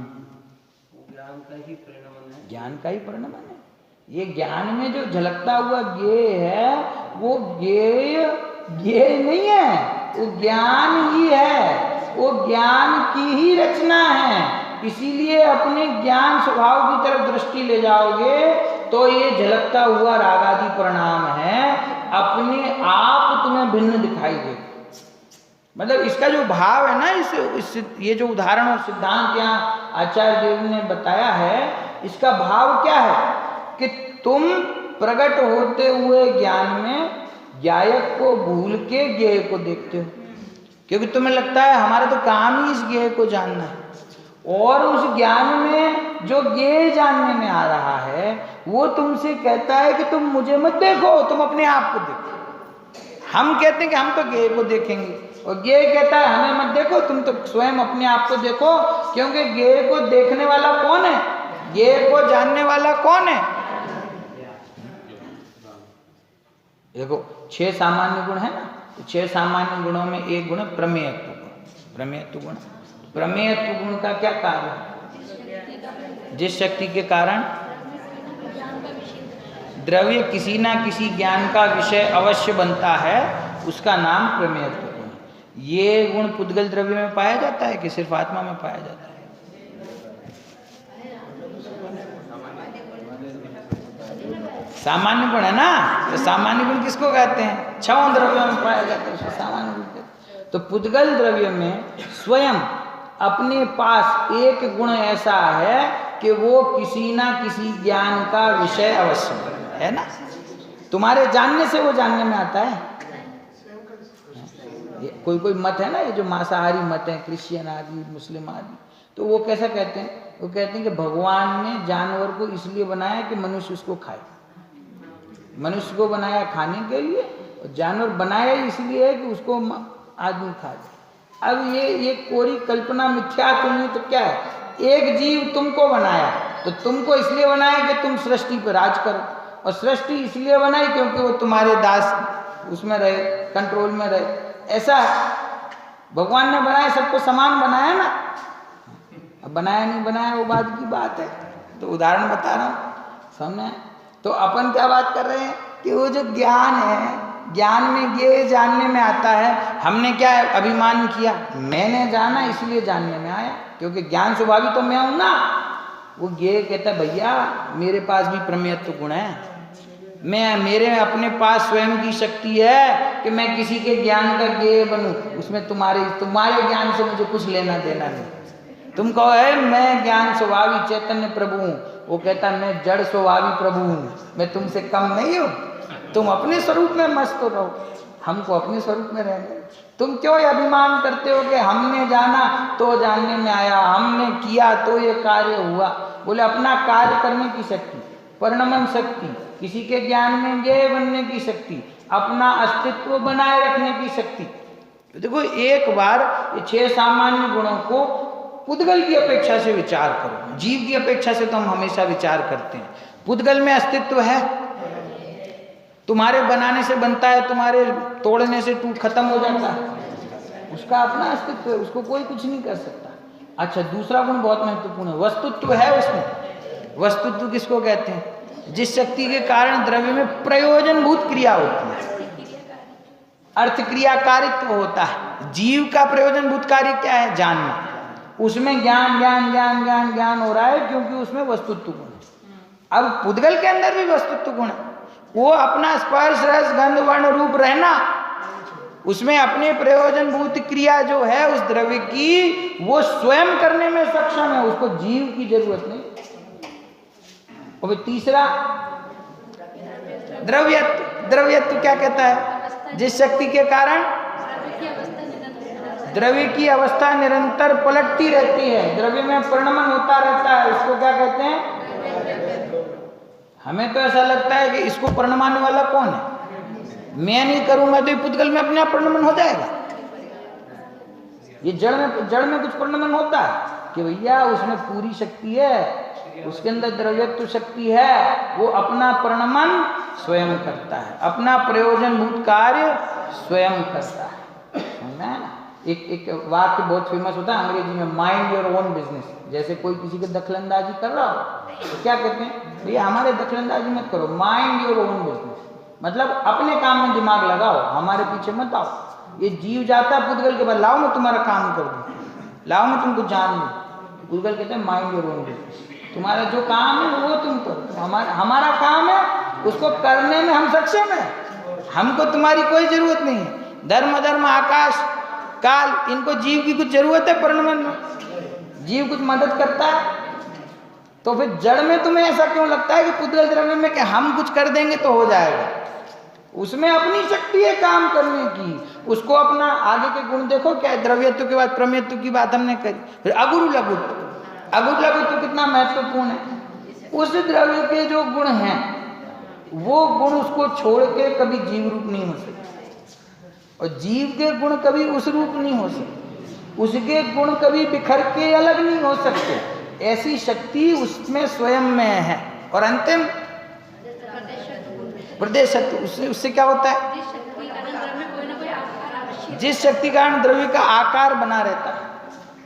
वो ज्ञान का ही परिणाम है। ज्ञान का ही परिणाम है। ये ज्ञान में जो झलकता हुआ ज्ञेय है, वो ज्ञेय नहीं है, वो ज्ञान ही है, वो ज्ञान की ही रचना है। इसीलिए अपने ज्ञान स्वभाव की तरफ दृष्टि ले जाओगे तो ये झलकता हुआ रागादि परिणाम है, अपने आप तुम्हें भिन्न दिखाई देगा। मतलब इसका जो भाव है ना, इस ये जो उदाहरण और सिद्धांत यहाँ आचार्य देव ने बताया है, इसका भाव क्या है कि तुम प्रकट होते हुए ज्ञान में ज्ञायक को भूल के ज्ञेय को देखते हो, क्योंकि तुम्हें लगता है हमारा तो काम ही इस ज्ञेय को जानना है। और उस ज्ञान में जो ज्ञेय जानने में आ रहा है, वो तुमसे कहता है कि तुम मुझे मत देखो, तुम अपने आप को देखो। हम कहते हैं कि हम तो ज्ञेय को देखेंगे, और ज्ञेय कहता है हमें मत देखो, तुम तो स्वयं अपने आप को देखो। क्योंकि ज्ञेय को देखने वाला कौन है? ज्ञेय को जानने वाला कौन है? देखो 6 सामान्य गुण है ना, 6 सामान्य गुणों में एक गुण है प्रमेयत्व गुण। प्रमेयत्व गुण, प्रमेयत्व गुण का क्या कार्य है? जिस शक्ति के कारण द्रव्य किसी ना किसी ज्ञान का विषय अवश्य बनता है, उसका नाम प्रमेयत्व गुण है। ये गुण पुद्गल द्रव्य में पाया जाता है कि सिर्फ आत्मा में पाया जाता है? सामान्य गुण है ना, तो सामान्य गुण किसको कहते हैं? 6 द्रव्यों में पाया जाता है, उसको सामान्य गुण कहते हैं। तो पुद्गल द्रव्य में स्वयं अपने पास एक गुण ऐसा है कि वो किसी ना किसी ज्ञान का विषय अवश्य है ना। तुम्हारे जानने से वो जानने में आता है। कोई मत है ना, ये जो मांसाहारी मत है, क्रिश्चियन आदि, मुस्लिम आदि, तो वो कैसा कहते हैं? वो कहते हैं कि भगवान ने जानवर को इसलिए बनाया कि मनुष्य उसको खाए। मनुष्य को बनाया खाने के लिए, और जानवर बनाया इसलिए है कि उसको आदमी खा जाए। अब ये कोरी कल्पना मिथ्या तो नहीं तो क्या है? एक जीव तुमको बनाया, तो तुमको इसलिए बनाया कि तुम सृष्टि पर राज करो, और सृष्टि इसलिए बनाई क्योंकि वो तुम्हारे दास उसमें रहे, कंट्रोल में रहे। ऐसा है, भगवान ने बनाया, सबको समान बनाया ना। अब बनाया नहीं बनाया वो बात की बात है, तो उदाहरण बता रहा हूँ सामने। तो अपन क्या बात कर रहे हैं कि वो जो ज्ञान है, ज्ञान में ये जानने में आता है। हमने क्या अभिमान किया, मैंने जाना इसलिए जानने में आया, क्योंकि ज्ञान स्वभावी तो मैं हूं ना। वो ये कहता है भैया मेरे पास भी प्रमेयत्व गुण है, मेरे अपने पास स्वयं की शक्ति है कि मैं किसी के ज्ञान का ज्ञेय बनूं। उसमें तुम्हारे ज्ञान से मुझे कुछ लेना देना नहीं। तुम कहो है मैं ज्ञान स्वभावी चैतन्य प्रभु हूँ, वो कहता मैं जड़ स्वभावी प्रभु हूँ, मैं तुमसे कम नहीं हूँ। तुम अपने स्वरूप में मस्त रहो, हमको अपने स्वरूप में रहने। तुम क्यों अभिमान करते हो कि हमने जाना तो जानने में आया, हमने किया तो ये कार्य हुआ? बोले अपना कार्य करने की शक्ति, परिणमन शक्ति, किसी के ज्ञान में ज्ञेय बनने की शक्ति, अपना अस्तित्व बनाए रखने की शक्ति। तो देखो एक बार ये 6 सामान्य गुणों को पुद्गल की अपेक्षा से विचार करो। जीव की अपेक्षा से तो हम हमेशा विचार करते हैं। पुद्गल में अस्तित्व है, तुम्हारे बनाने से बनता है, तुम्हारे तोड़ने से टूट खत्म हो जाता है, उसका अपना अस्तित्व है, उसको कोई कुछ नहीं कर सकता। अच्छा, दूसरा गुण बहुत महत्वपूर्ण है, वस्तुत्व है उसमें। वस्तुत्व किसको कहते हैं? जिस शक्ति के कारण द्रव्य में प्रयोजनभूत क्रिया होती है, अर्थ क्रियाकारित्व होता है। जीव का प्रयोजनभूत कार्य क्या है? जानना। उसमें ज्ञान ज्ञान ज्ञान ज्ञान ज्ञान हो रहा है क्योंकि उसमें वस्तुत्व गुण है। अब पुद्गल के अंदर भी वस्तुत्व गुण है, वो अपना स्पर्श रस गंध वर्ण रूप रहना, उसमें अपने प्रयोजनभूत क्रिया जो है उस द्रव्य की वो स्वयं करने में सक्षम है, उसको जीव की जरूरत नहीं। और तीसरा द्रव्यत्व। द्रव्यत्व क्या कहता है? जिस शक्ति के कारण द्रव्य की अवस्था निरंतर पलटती रहती है, द्रव्य में परिणमन होता रहता है, उसको क्या कहते हैं? हमें तो ऐसा लगता है कि इसको परिणमाने वाला कौन है? मैं नहीं करूंगा तो ये पुद्गल में अपने आप परिणमन हो जाएगा। ये जड़ में कुछ परिणमन होता है कि भैया उसमें पूरी शक्ति है, उसके अंदर द्रव्यत्व शक्ति है, वो अपना परिणमन स्वयं करता है, अपना प्रयोजनभूत कार्य स्वयं करता है। समझ में ना? एक वाक्य बहुत फेमस होता है अंग्रेजी में, माइंड योर ओन बिजनेस। जैसे कोई किसी के दखलंदाजी कर रहा हो तो क्या कहते हैं? भैया हमारे दखलंदाजी मत करो, माइंड योर ओन बिजनेस, मतलब अपने काम में दिमाग लगाओ, हमारे पीछे मत आओ। ये जीव जाता है पुद्गल के बाद, लाओ मैं तुम्हारा काम कर दूं, लाओ मैं तुमको जान दूं। पुद्गल कहते हैं माइंड योर ओन बिजनेस, तुम्हारा जो काम है वो तुम करो, हमारा काम है, उसको करने में हम सक्षम है, हमको तुम्हारी कोई जरूरत नहीं है। धर्म धर्म आकाश काल, इनको जीव की कुछ जरूरत है परिणमन में? जीव कुछ मदद करता है? तो फिर जड़ में तुम्हें ऐसा क्यों लगता है कि पुद्गल द्रव्य में कि हम कुछ कर देंगे तो हो जाएगा? उसमें अपनी शक्ति है काम करने की, उसको अपना आगे के गुण देखो क्या है। द्रव्यत्व के बाद प्रमेयत्व की बात हमने करी, फिर अगुरु लघुत्व। अगुरु लघुत्व कितना महत्वपूर्ण है? उस द्रव्य के जो गुण हैं वो गुण उसको छोड़ के कभी जीव रूप नहीं हो सकते, और जीव के गुण कभी उस रूप नहीं हो सकते, उसके गुण कभी बिखर के अलग नहीं हो सकते। ऐसी शक्ति उसमें स्वयं में है। और अंतिम प्रदेशत्व, उससे क्या होता है? जिस शक्ति कारण द्रव्य का आकार बना रहता है,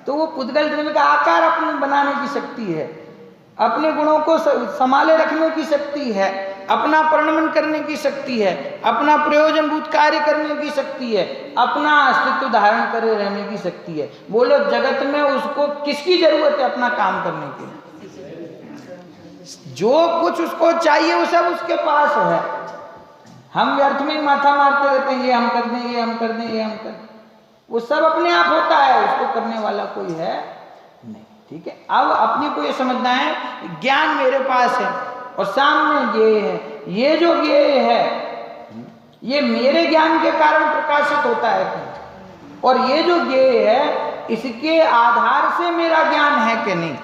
तो वो पुद्गल द्रव्य का आकार अपने बनाने की शक्ति है, अपने गुणों को संभाले रखने की शक्ति है, अपना परिणमन करने की शक्ति है, अपना प्रयोजनभूत कार्य करने की शक्ति है, अपना अस्तित्व धारण करे रहने की शक्ति है। बोलो जगत में उसको किसकी जरूरत है अपना काम करने के लिए? जो कुछ उसको चाहिए वो सब उसके पास है। हम व्यर्थ में माथा मारते रहते हैं, ये हम कर दें, ये हम कर दें, ये हम कर दें, वो सब अपने आप होता है, उसको करने वाला कोई है नहीं। ठीक है, अब अपने को ये समझना है ज्ञान मेरे पास है और सामने ये है, ये जो ये है ये मेरे ज्ञान के कारण प्रकाशित होता है, और ये जो ये है इसके आधार से मेरा ज्ञान है कि नहीं।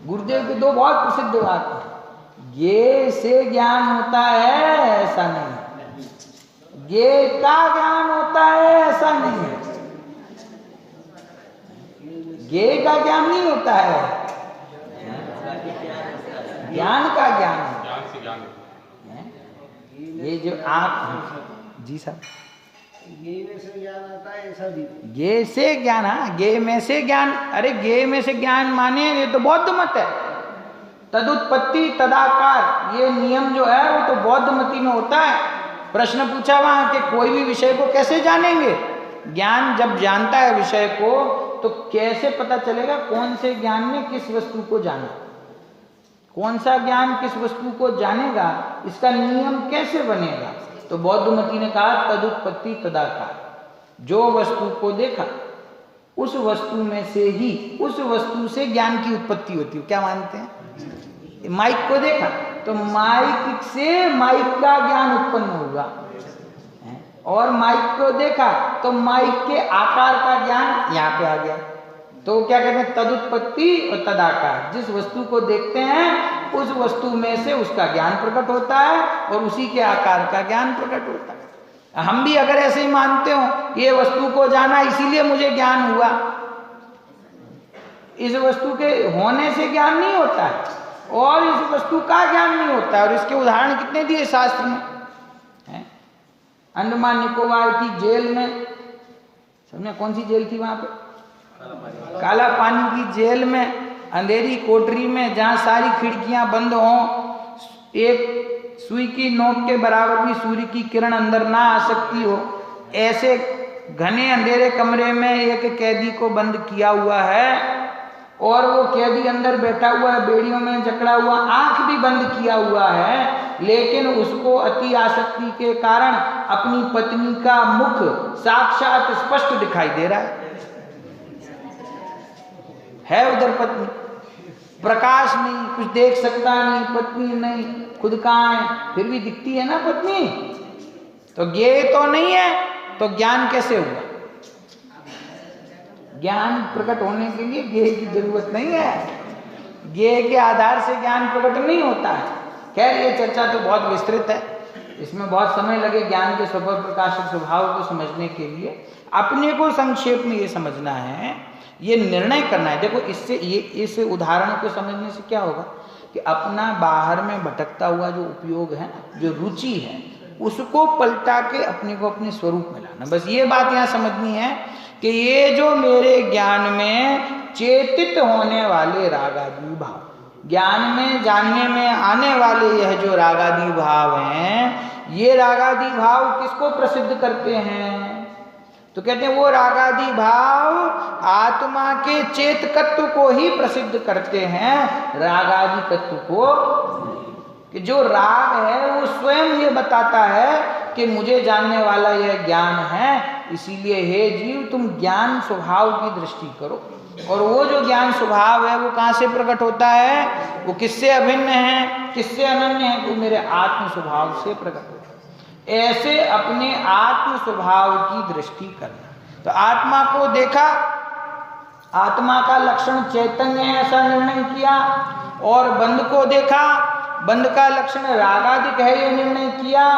गुरुदेव के दो बहुत प्रसिद्ध बात है, ये से ज्ञान होता है ऐसा नहीं, ये का ज्ञान होता है ऐसा नहीं है, ये का ज्ञान नहीं होता है, ज्ञान का ज्ञान है। ये जो आप जी साहब, ये में से ज्ञान आता है ऐसा भी, ये से ज्ञान, हाँ गे में से ज्ञान, अरे गे में से ज्ञान माने ये तो बौद्ध मत है, तदुत्पत्ति तदाकार, ये नियम जो है वो तो बौद्ध मती में होता है। प्रश्न पूछा वहां कि कोई भी विषय को कैसे जानेंगे? ज्ञान जब जानता है विषय को तो कैसे पता चलेगा कौन से ज्ञान ने किस वस्तु को जाना, कौन सा ज्ञान किस वस्तु को जानेगा, इसका नियम कैसे बनेगा? तो बौद्ध मती ने कहा तदुत्पत्ति तदाकार, जो वस्तु को देखा उस वस्तु में से ही, उस वस्तु से ज्ञान की उत्पत्ति होती है। क्या मानते हैं? माइक को देखा तो माइक से माइक का ज्ञान उत्पन्न होगा, और माइक को देखा तो माइक के आकार का ज्ञान यहाँ पे आ गया। तो क्या कहते हैं, तदुत्पत्ति और तदाकार। जिस वस्तु को देखते हैं उस वस्तु में से उसका ज्ञान प्रकट होता है और उसी के आकार का ज्ञान प्रकट होता है। हम भी अगर ऐसे ही मानते हो ये वस्तु को जाना इसीलिए मुझे ज्ञान हुआ, इस वस्तु के होने से ज्ञान नहीं होता है और इस वस्तु का ज्ञान नहीं होता है। और इसके उदाहरण कितने दिए शास्त्र में हैं। अंडमान निकोबार की जेल में, समझे कौन सी जेल थी वहां पे, काला पानी की जेल में, अंधेरी कोठरी में जहां सारी खिड़कियां बंद हों, एक सुई की नोक के बराबर भी सूर्य की किरण अंदर ना आ सकती हो, ऐसे घने अंधेरे कमरे में एक कैदी को बंद किया हुआ है और वो कैदी अंदर बैठा हुआ है, बेड़ियों में जकड़ा हुआ, आंख भी बंद किया हुआ है, लेकिन उसको अति आसक्ति के कारण अपनी पत्नी का मुख साक्षात स्पष्ट दिखाई दे रहा है उधर पत्नी, प्रकाश नहीं, कुछ देख सकता नहीं, पत्नी नहीं, खुद कहाँ है, फिर भी दिखती है ना पत्नी। तो ज्ञेय तो नहीं है, तो ज्ञान कैसे हुआ? ज्ञान प्रकट होने के लिए ज्ञेय की जरूरत नहीं है, ज्ञेय के आधार से ज्ञान प्रकट नहीं होता है। खैर ये चर्चा तो बहुत विस्तृत है, इसमें बहुत समय लगे ज्ञान के स्वभाव प्रकाशक स्वभाव को समझने के लिए। अपने को संक्षेप में ये समझना है, ये निर्णय करना है। देखो इससे ये इस उदाहरण को समझने से क्या होगा कि अपना बाहर में भटकता हुआ जो उपयोग है, जो रुचि है, उसको पलटा के अपने को अपने स्वरूप में लाना। बस ये बात यहाँ समझनी है कि ये जो मेरे ज्ञान में चेतित होने वाले रागादि भाव, ज्ञान में जानने में आने वाले यह जो रागादि भाव हैं, ये रागादि भाव किसको प्रसिद्ध करते हैं? तो कहते हैं वो रागादि भाव आत्मा के चेतकत्व को ही प्रसिद्ध करते हैं, रागादि तत्व को। कि जो राग है वो स्वयं ये बताता है कि मुझे जानने वाला यह ज्ञान है, इसीलिए हे जीव तुम ज्ञान स्वभाव की दृष्टि करो। और वो जो ज्ञान स्वभाव है वो कहाँ से प्रकट होता है? वो किससे अभिन्न है, किससे अनन्य है? वो मेरे आत्म स्वभाव से प्रकट होता है। ऐसे अपने आत्म स्वभाव की दृष्टि करना। तो आत्मा को देखा, आत्मा का लक्षण चैतन्य है ऐसा निर्णय किया, और बंध को देखा, बंध का लक्षण रागादि है ये निर्णय किया।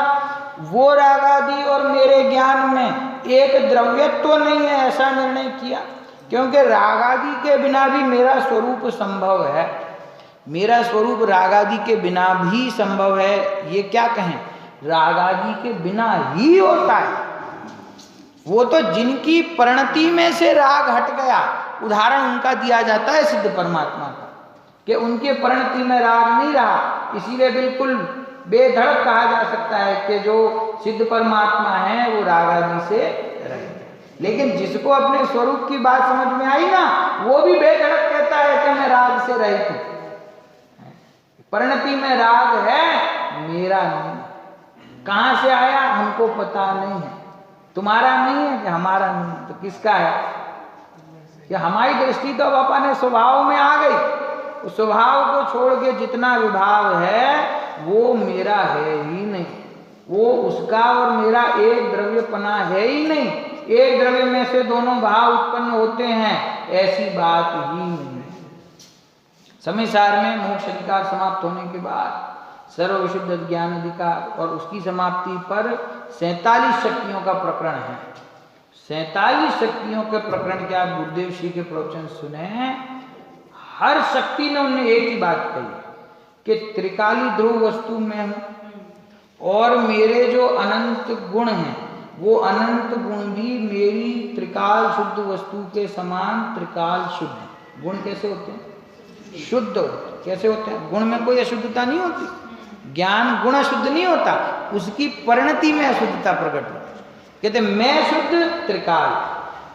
वो रागादि और मेरे ज्ञान में एक द्रव्यत्व नहीं है ऐसा निर्णय किया, क्योंकि रागादि के बिना भी मेरा स्वरूप संभव है, मेरा स्वरूप रागादि के बिना भी संभव है। ये क्या कहें, रागादि के बिना ही होता है। वो तो जिनकी परिणति में से राग हट गया, उदाहरण उनका दिया जाता है सिद्ध परमात्मा का, कि उनके परिणति में राग नहीं रहा, इसीलिए बिल्कुल बेधड़क कहा जा सकता है कि जो सिद्ध परमात्मा है वो रागादि से रहे। लेकिन जिसको अपने स्वरूप की बात समझ में आई ना, वो भी बेधड़क कहता है कि मैं राग से रहित हूं। परिणति में राग है, मेरा नहीं। कहां से आया हमको पता नहीं है, तुम्हारा नहीं है कि हमारा नहीं है, तो किसका है? कि हमारी दृष्टि तो अब अपने स्वभाव में आ गई। उस स्वभाव को छोड़ के जितना विभाव है वो मेरा है ही नहीं, वो उसका और मेरा एक द्रव्यपना है ही नहीं। एक द्रव्य में से दोनों भाव उत्पन्न होते हैं, ऐसी बात ही नहीं। समय सार में मोक्ष अधिकार समाप्त होने के बाद सर्व विशुद्ध ज्ञान अधिकार और उसकी समाप्ति पर 47 शक्तियों का प्रकरण है। 47 शक्तियों के प्रकरण के आप गुरुदेव श्री के प्रवचन सुने, हर शक्ति ने उन्हें एक ही बात कही कि त्रिकाली ध्रुव वस्तु में हूं और मेरे जो अनंत गुण हैं वो अनंत गुण भी मेरी त्रिकाल शुद्ध वस्तु के समान त्रिकाल शुद्ध है। गुण कैसे होते हैं? शुद्ध होते। कैसे होते हैं? गुण में कोई अशुद्धता नहीं होती। ज्ञान गुण अशुद्ध नहीं होता, उसकी परिणति में अशुद्धता प्रकट होती है। कहते मैं शुद्ध त्रिकाल,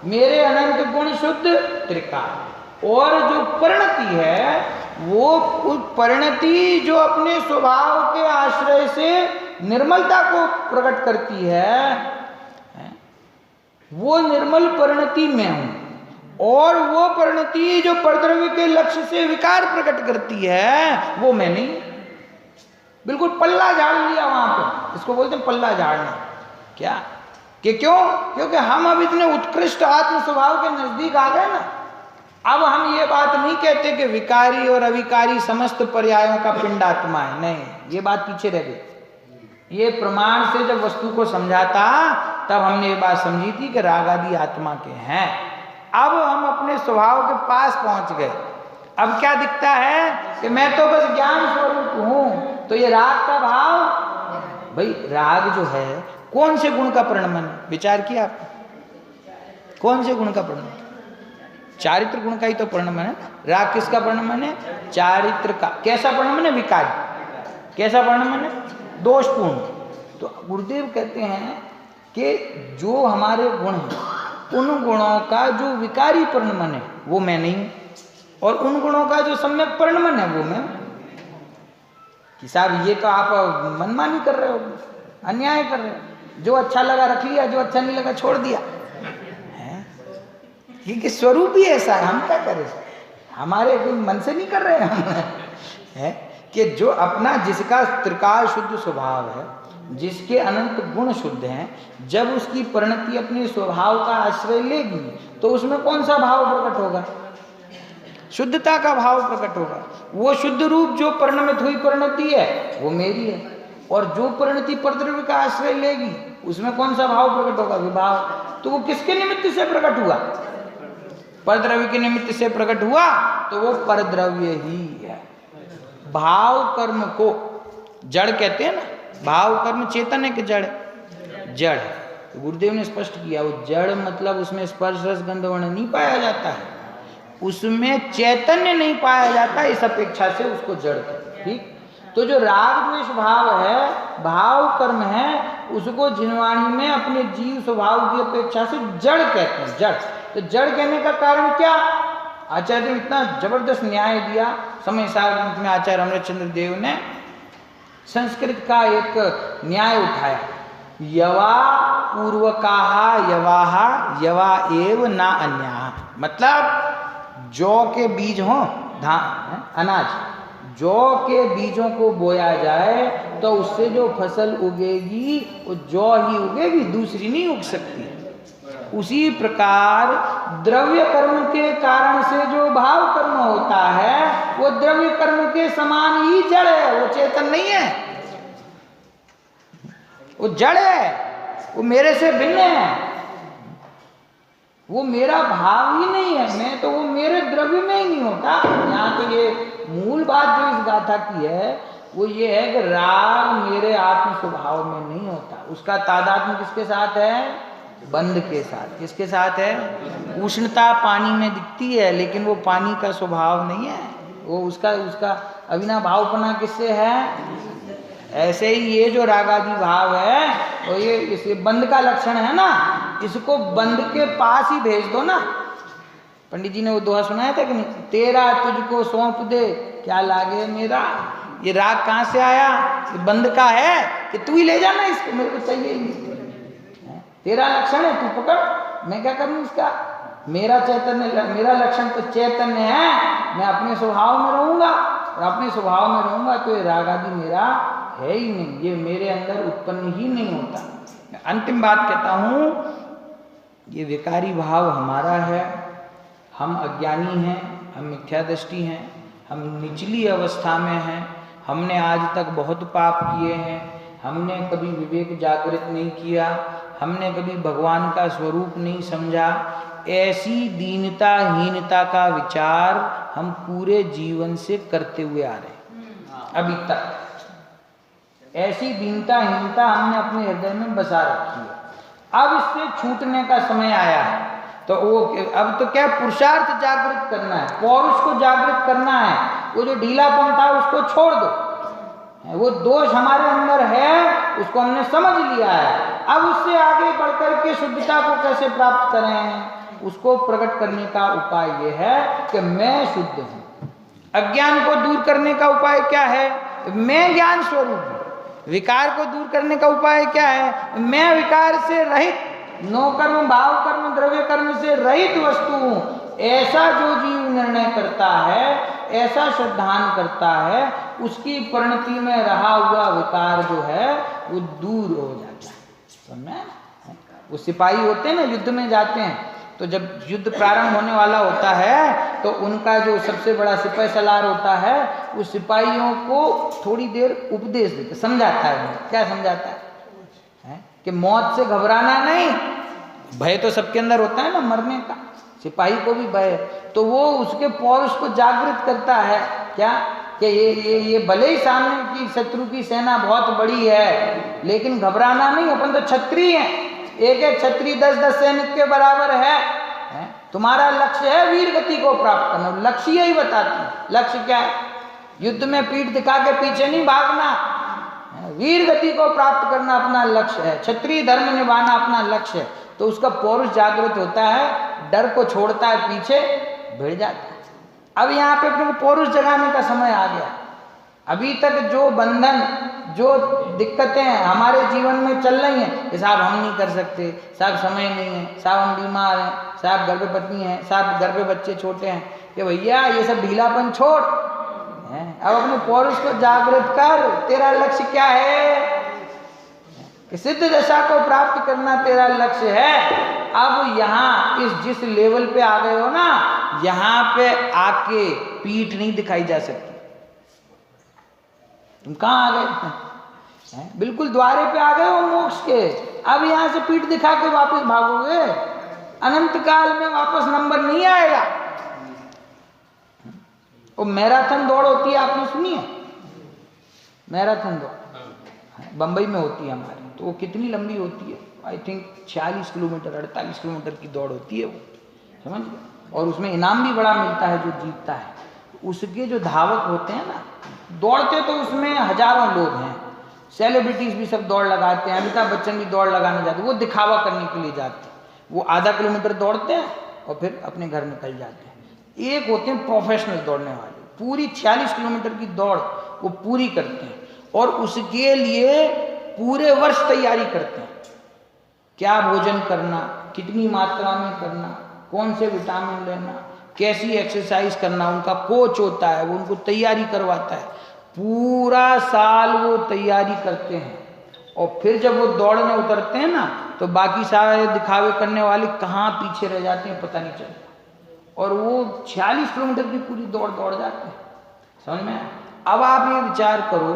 मेरे अनंत गुण शुद्ध त्रिकाल, और जो परिणति है वो परिणति जो अपने स्वभाव के आश्रय से निर्मलता को प्रकट करती है, वो निर्मल परिणति में हूं, और वो परिणति जो परद्रव्य के लक्ष्य से विकार प्रकट करती है वो मैं नहीं। बिल्कुल पल्ला झाड़ लिया वहां पर, इसको बोलते हैं पल्ला झाड़ना। क्या कि क्यों? क्योंकि हम अब इतने उत्कृष्ट आत्म स्वभाव के नजदीक आ गए ना, अब हम ये बात नहीं कहते कि विकारी और अविकारी समस्त पर्यायों का पिंड आत्मा है, नहीं, ये बात पीछे रह गई। ये प्रमाण से जब वस्तु को समझाता तब हमने ये बात समझी थी कि राग आदि आत्मा के हैं। अब हम अपने स्वभाव के पास पहुंच गए। अब क्या दिखता है कि मैं तो बस ज्ञान स्वरूप हूं। तो ये राग का भाव, भाई राग जो है कौन से गुण का परिणमन है? विचार किया आपने? कौन से गुण का परिणमन? चारित्र गुण का ही तो परिणमन है। राग किसका परिणमन है? चारित्र का। कैसा परिणमन है? विकारी। कैसा परिणमन है? दोषपूर्ण। तो गुरुदेव कहते हैं कि जो हमारे गुण हैं उन गुणों का जो विकारी परिणमन है वो मैं नहीं हूं, और उन गुणों का जो सम्यक परिणमन है वो मैं। कि साहब ये तो आप मनमानी कर रहे हो, अन्याय कर रहे हो। जो अच्छा लगा रख लिया, जो अच्छा नहीं लगा छोड़ दिया है। ये स्वरूप ही ऐसा है, हम क्या करें? हमारे कोई मन से नहीं कर रहे हैं हम है कि जो अपना, जिसका त्रिकाल शुद्ध स्वभाव है, जिसके अनंत गुण शुद्ध हैं, जब उसकी परिणति अपने स्वभाव का आश्रय लेगी तो उसमें कौन सा भाव प्रकट होगा? शुद्धता का भाव प्रकट होगा। वो शुद्ध रूप जो परिणमित हुई परिणति है वो मेरी है, और जो परिणति परद्रव्य का आश्रय लेगी उसमें कौन सा भाव प्रकट होगा? विभाव। तो वो किसके निमित्त से प्रकट हुआ? परद्रव्य के निमित्त से प्रकट हुआ, तो वो परद्रव्य ही है। भाव कर्म को जड़ कहते हैं ना। भाव कर्म चेतन है कि जड़? जड़। तो गुरुदेव ने स्पष्ट किया, वो जड़ मतलब उसमें स्पर्श रस गंध वर्ण नहीं पाया जाता है, उसमें चैतन्य नहीं पाया जाता, इस अपेक्षा से उसको जड़ कहते हैं। ठीक। तो जो राग द्वेष भाव है, भाव कर्म है, उसको जिनवाणी में अपने जीव स्वभाव की अपेक्षा से जड़ कहते हैं। जड़। तो जड़ कहने का कारण क्या? आचार्य ने इतना जबरदस्त न्याय दिया। समय सार ग्रंथ में आचार्य अमृतचंद्र देव ने संस्कृत का एक न्याय उठाया। यवा पूर्वकाहा यवाहा यवा एव ना अन्या। मतलब जौ के बीज हो, धान अनाज, जौ के बीजों को बोया जाए तो उससे जो फसल उगेगी वो जौ ही उगेगी, दूसरी नहीं उग सकती। उसी प्रकार द्रव्य कर्म के कारण से जो भाव कर्म होता है वो द्रव्य कर्म के समान ही जड़ है, वो चेतन नहीं है, वो जड़ है, वो मेरे से भिन्न है, वो मेरा भाव ही नहीं है। मैं तो, वो मेरे द्रव्य में ही नहीं होता। यहाँ तो ये मूल बात जो इस गाथा की है वो ये है कि राग मेरे आत्म स्वभाव में नहीं होता। उसका तादात्म्य किसके साथ है? बंध के साथ। किसके साथ है? उष्णता पानी में दिखती है लेकिन वो पानी का स्वभाव नहीं है, वो उसका अविनाभावपना किससे है? ऐसे ही ये जो रागादि भाव है वो ये इसे बंध का लक्षण है ना, इसको बंध के पास ही भेज दो ना। पंडित जी ने वो दोहा सुनाया था कि नहीं? तेरा तुझको सौंप दे क्या लागे मेरा। ये राग कहाँ से आया? ये बंध का है कि तू ही ले जाना इसको, मेरे को चाहिए ही नहीं। तेरा लक्षण है, तू पकड़, मैं क्या करूं इसका? मेरा चैतन्य, मेरा लक्षण तो चैतन्य है, मैं अपने स्वभाव में रहूंगा, और अपने स्वभाव में रहूंगा तो ये राग आदि मेरा है ही नहीं, ये मेरे अंदर उत्पन्न ही नहीं होता। अंतिम बात कहता हूं, ये विकारी भाव हमारा है, हम अज्ञानी हैं, हम मिथ्या दृष्टि हैं, हम निचली अवस्था में हैं, हमने आज तक बहुत पाप किए हैं, हमने कभी विवेक जागृत नहीं किया, हमने कभी भगवान का स्वरूप नहीं समझा। ऐसी दीनता हीनता का विचार हम पूरे जीवन से करते हुए आ रहे हैं अभी तक। ऐसी दीनता हीनता हमने अपने हृदय में बसा रखी है। अब इससे छूटने का समय आया है, तो वो अब तो क्या पुरुषार्थ जागृत करना है, पौरुष को जागृत करना है। वो जो ढीलापन था उसको छोड़ दो, वो दोष हमारे अंदर है उसको हमने समझ लिया है। अब उससे आगे बढ़कर के शुद्धता को कैसे प्राप्त करें, उसको प्रकट करने का उपाय यह है कि मैं शुद्ध हूँ। अज्ञान को दूर करने का उपाय क्या है? मैं ज्ञान स्वरूप हूँ। विकार को दूर करने का उपाय क्या है? मैं विकार से रहित, नो कर्म भाव कर्म द्रव्य कर्म से रहित वस्तु हूँ। ऐसा जो जीव निर्णय करता है, ऐसा श्रद्धान करता है, उसकी परिणति में रहा हुआ विकार जो है वो दूर हो जाता है। समझे? वो सिपाही होते हैं ना, युद्ध में जाते हैं तो जब युद्ध प्रारंभ होने वाला होता है तो उनका जो सबसे बड़ा सिपाही सलार होता है उस सिपाहियों को थोड़ी देर उपदेश देता, समझाता है। क्या समझाता है? कि मौत से घबराना नहीं, भय तो सबके अंदर होता है ना मरने का, सिपाही को भी भय, तो वो उसके पौरुष को जागृत करता है। क्या कि ये भले ही सामने की शत्रु की सेना बहुत बड़ी है लेकिन घबराना नहीं, अपन तो क्षत्रिय हैं, एक एक क्षत्रिय 10-10 सैनिक के बराबर है। तुम्हारा लक्ष्य है वीर गति को प्राप्त करना, लक्ष्य यही बताती है। लक्ष्य क्या है? युद्ध में पीठ दिखा के पीछे नहीं भागना, वीर गति को प्राप्त करना अपना लक्ष्य है, क्षत्रिय धर्म निभाना अपना लक्ष्य है। तो उसका पौरुष जागृत होता है, डर को छोड़ता है, पीछे भिड़ जाता है। अब यहाँ पे अपने को पौरुष जगाने का समय आ गया। अभी तक जो बंधन, जो दिक्कतें हमारे जीवन में चल रही हैं कि साहब हम नहीं कर सकते, साहब समय नहीं है, साहब हम बीमार हैं, साहब घर पे पत्नी है, साहब घर पे बच्चे छोटे हैं, कि भैया ये सब ढीलापन छोड़, अब अपने पौरुष को जागृत कर। तेरा लक्ष्य क्या है? कि सिद्ध दशा को प्राप्त करना तेरा लक्ष्य है। अब यहाँ इस जिस लेवल पे आ गए हो ना, यहाँ पे आके पीठ नहीं दिखाई जा सकती। तुम कहाँ आ गए? बिल्कुल द्वारे पे आ गए हो मोक्ष के। अब यहाँ से पीठ दिखा के वापस भागोगे, अनंत काल में वापस नंबर नहीं आएगा। वो मैराथन दौड़ होती है, आपने सुनी है? मैराथन दौड़ बंबई में होती है हमारी, तो वो कितनी लंबी होती है? आई थिंक 46 किलोमीटर 48 किलोमीटर की दौड़ होती है वो, समझ गए? और उसमें इनाम भी बड़ा मिलता है जो जीतता है। उसके जो धावक होते हैं ना, दौड़ते तो उसमें हजारों लोग हैं, सेलिब्रिटीज भी सब दौड़ लगाते हैं, अमिताभ बच्चन भी दौड़ लगाने जाते हैं, वो दिखावा करने के लिए जाते हैं। वो आधा किलोमीटर दौड़ते हैं और फिर अपने घर निकल जाते हैं। एक होते हैं प्रोफेशनल दौड़ने वाले, पूरी 46 किलोमीटर की दौड़ वो पूरी करते हैं और उसके लिए पूरे वर्ष तैयारी करते हैं। क्या भोजन करना, कितनी मात्रा में करना, कौन से विटामिन लेना, कैसी एक्सरसाइज करना, उनका कोच होता है, वो उनको तैयारी करवाता है। पूरा साल वो तैयारी करते हैं और फिर जब वो दौड़ने उतरते हैं ना, तो बाकी सारे दिखावे करने वाले कहाँ पीछे रह जाते हैं पता नहीं चलता। और वो 46 किलोमीटर की पूरी दौड़ दौड़ जाते हैं, समझ में? अब आप ये विचार करो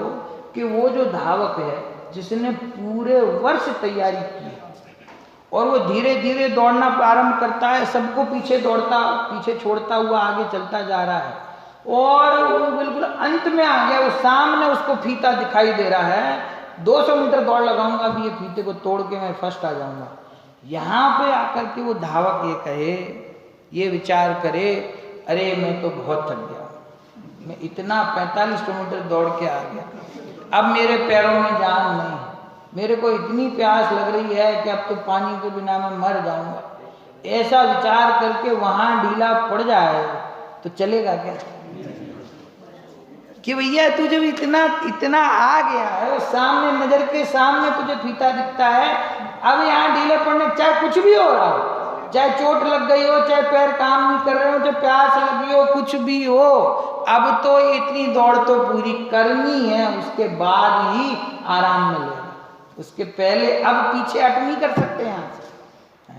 कि वो जो धावक है जिसने पूरे वर्ष तैयारी की है और वो धीरे धीरे दौड़ना प्रारंभ करता है, सबको पीछे दौड़ता, पीछे छोड़ता हुआ आगे चलता जा रहा है और वो बिल्कुल अंत में आ गया। वो सामने उसको फीता दिखाई दे रहा है, 200 मीटर दौड़ लगाऊंगा, अभी ये फीते को तोड़ के मैं फर्स्ट आ जाऊंगा। यहाँ पे आकर के वो धावक ये कहे, ये विचार करे, अरे मैं तो बहुत थक गया, मैं इतना 45 किलोमीटर दौड़ के आ गया, अब मेरे पैरों में जान नहीं, मेरे को इतनी प्यास लग रही है कि अब तो पानी के बिना मैं मर जाऊंगा। ऐसा विचार करके वहां ढीला पड़ जाए तो चलेगा क्या? कि भैया तू जब इतना आ गया है, सामने नजर के सामने तुझे फीता दिखता है, अब यहाँ ढीले पड़ने, चाहे कुछ भी हो रहा हो, चाहे चोट लग गई हो, चाहे पैर काम नहीं कर रहे हो, चाहे प्यास लगी हो, कुछ भी हो, अब तो इतनी दौड़ तो पूरी करनी है, उसके बाद ही आराम मिलेगा। उसके पहले अब पीछे हट नहीं कर सकते यहाँ से।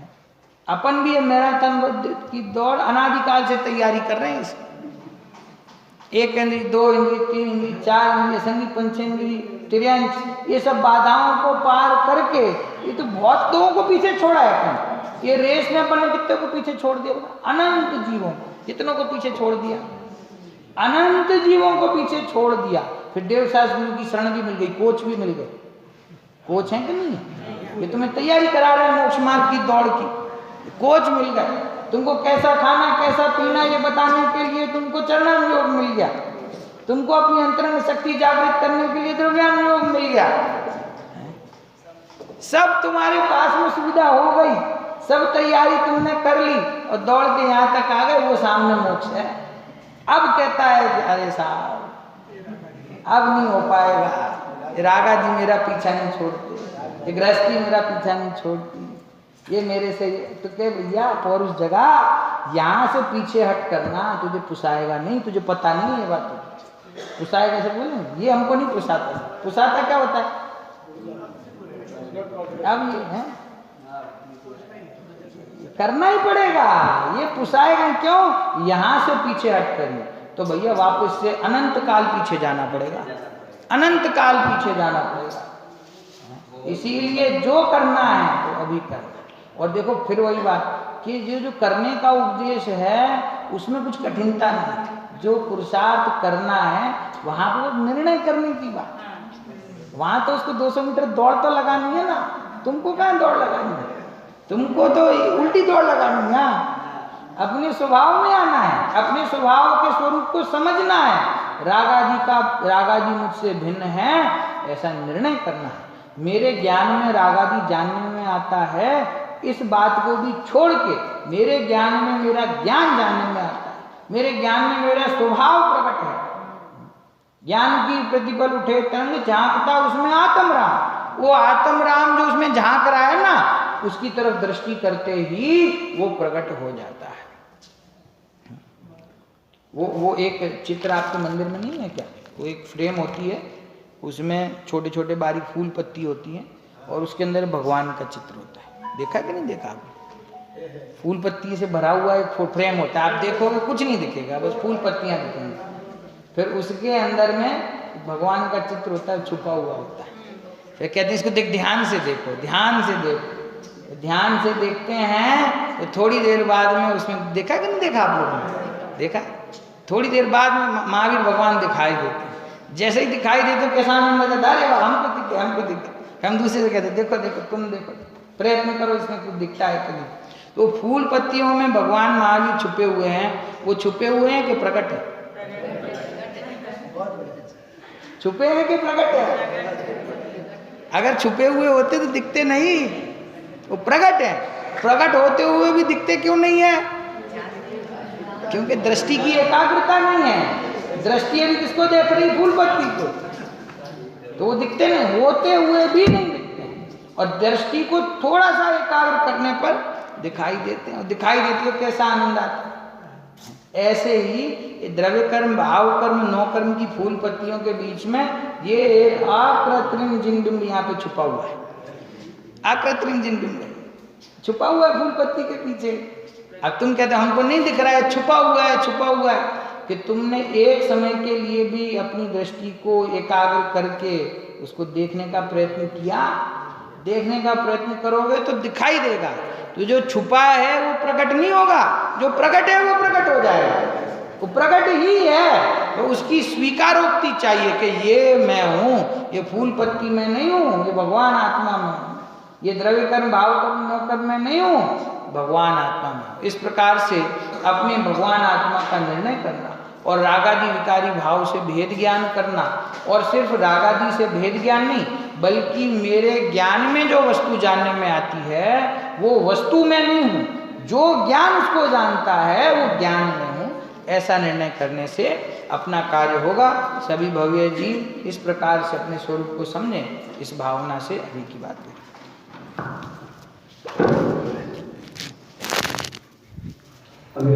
अपन भी मैराथन की दौड़ अनादिकाल से तैयारी कर रहे हैं इसकी। 1 इंद्री, 2 इंद्री, 3 इंद्री, 4 इंद्री, संगी, पंचेंद्री, तिर्यांश, ये सब बाधाओं को पार करके ये तो बहुत लोगों को पीछे छोड़ा है अपन। ये रेस में अपन ने कितने को पीछे छोड़ दिया? अनंत जीवों को, कितनों को पीछे छोड़ दिया? अनंत जीवों को पीछे छोड़ दिया। फिर देवशास गुरु की शरण भी मिल गई, कोच भी मिल गए। कोच है कि नहीं? ये तुम्हें तैयारी करा रहे हैं मोक्ष मार्ग की दौड़ की, कोच मिल गए। तुमको कैसा खाना कैसा पीना ये बताने के लिए तुमको चरणान योग मिल गया, तुमको अपनी अंतरंग शक्ति जागृत करने के लिए द्रव्यान योग मिल गया। सब तुम्हारे पास में सुविधा हो गई, सब तैयारी तुमने कर ली और दौड़ के यहाँ तक आ गए, वो सामने मोक्ष है। अब कहता है अरे साहब अब नहीं हो पाएगा, रागा जी मेरा पीछा नहीं छोड़ते, ये गृहस्थी मेरा पीछा नहीं छोड़ती, ये मेरे से। तो क्या भैया पौरुष जगह, यहाँ से पीछे हट करना तुझे पुसाएगा नहीं, तुझे पता नहीं है बात। पुसाएगा सब बोले, ये हमको नहीं पुसाता। पुसाता क्या होता है? अब ये है करना ही पड़ेगा, ये पुसाएगा क्यों, यहाँ से पीछे हट करिए तो भैया वापस से अनंत काल पीछे जाना पड़ेगा, अनंत काल पीछे जाना पड़ेगा। इसीलिए जो करना है तो अभी करना। और देखो फिर वही बात कि जो करने का उपदेश है उसमें कुछ कठिनता नहीं, जो पुरुषार्थ करना है वहां पर निर्णय करने की बात, वहां तो उसको 200 मीटर दौड़ तो लगानी है ना, तुमको कहाँ दौड़ लगानी है, तुमको तो उल्टी दौड़ लगानी है, अपने स्वभाव में आना है, अपने स्वभाव के स्वरूप को समझना है, रागादि मुझसे भिन्न है ऐसा निर्णय करना है। मेरे ज्ञान में रागादि जानने में आता है, इस बात को भी छोड़ के मेरे ज्ञान में मेरा ज्ञान जानने में आता है, मेरे ज्ञान में मेरा स्वभाव प्रकट है। ज्ञान की प्रतिपल उठे तरंग झांकता उसमें आत्म राम, वो आत्म राम जो उसमें झांक रहा है ना, उसकी तरफ दृष्टि करते ही वो प्रकट हो जाता है। वो एक चित्र आपके मंदिर में नहीं है क्या, वो एक फ्रेम होती है, उसमें छोटे छोटे बारीक फूल पत्ती होती हैं और उसके अंदर भगवान का चित्र होता है, देखा कि नहीं देखा आपने? फूल पत्ती से भरा हुआ एक फ्रेम होता है, आप देखोगे कुछ नहीं दिखेगा, बस फूल पत्तियां दिखेंगी, फिर उसके अंदर में भगवान का चित्र होता है, छुपा हुआ होता है। फिर कहते हैं इसको देख, ध्यान से देखो, ध्यान से देखो, ध्यान से देखते हैं तो थोड़ी देर बाद में उसमें, देखा कि नहीं देखा आप लोगों ने? देखा, थोड़ी देर बाद में महावीर भगवान दिखाई देते हैं, जैसे ही दिखाई देते तो कैसा आनंद लगता है, अरे हमको दिखे, हमको दिखे। हम दूसरे से कहते देखो देखो तुम देखो, प्रयत्न करो इसमें कुछ दिखता है कि नहीं। तो फूल पत्तियों में भगवान महावीर छुपे हुए हैं, वो छुपे हुए हैं कि प्रकट है? छुपे हैं कि प्रकट है? अगर छुपे हुए होते तो दिखते नहीं, वो प्रकट है। प्रकट होते हुए भी दिखते क्यों नहीं है? क्योंकि दृष्टि की एकाग्रता नहीं है, दृष्टि अभी किसको देख रही? फूल पत्ती को, तो वो दिखते नहीं, होते हुए भी नहीं दिखते, और दृष्टि को थोड़ा सा एकाग्र करने पर दिखाई देते हैं, और दिखाई देती है कैसा आनंद आता है। ऐसे ही द्रव्य कर्म, भाव कर्म, नौ कर्म की फूल पत्तियों के बीच में ये एक आकृत्रिम जिनबिंब यहाँ पे छुपा हुआ है, आकृत्रिम जिनबिंब छुपा हुआ है फूल पत्ती के पीछे। अब तुम कहते हमको नहीं दिख रहा है, छुपा हुआ है, छुपा हुआ है, कि तुमने एक समय के लिए भी अपनी दृष्टि को एकाग्र करके उसको देखने का प्रयत्न किया? देखने का प्रयत्न करोगे तो दिखाई देगा, तो जो छुपा है वो प्रकट नहीं होगा, जो प्रकट है वो प्रकट हो जाएगा। वो प्रकट ही है, तो उसकी स्वीकारोक्ति चाहिए कि ये मैं हूँ, ये फूल पत्ती में नहीं हूँ, ये भगवान आत्मा में हूँ, ये द्रव्य कर्म, भाव कर्म, नौ कर्म में नहीं हूँ, भगवान आत्मा में। इस प्रकार से अपने भगवान आत्मा का निर्णय करना और रागादि विकारी भाव से भेद ज्ञान करना, और सिर्फ रागादि से भेद ज्ञान नहीं बल्कि मेरे ज्ञान में जो वस्तु जानने में आती है वो वस्तु में नहीं हूँ, जो ज्ञान उसको जानता है वो ज्ञान में हूँ, ऐसा निर्णय करने से अपना कार्य होगा। सभी भव्य जी इस प्रकार से अपने स्वरूप को समझें, इस भावना से अभी की बात करें। अभी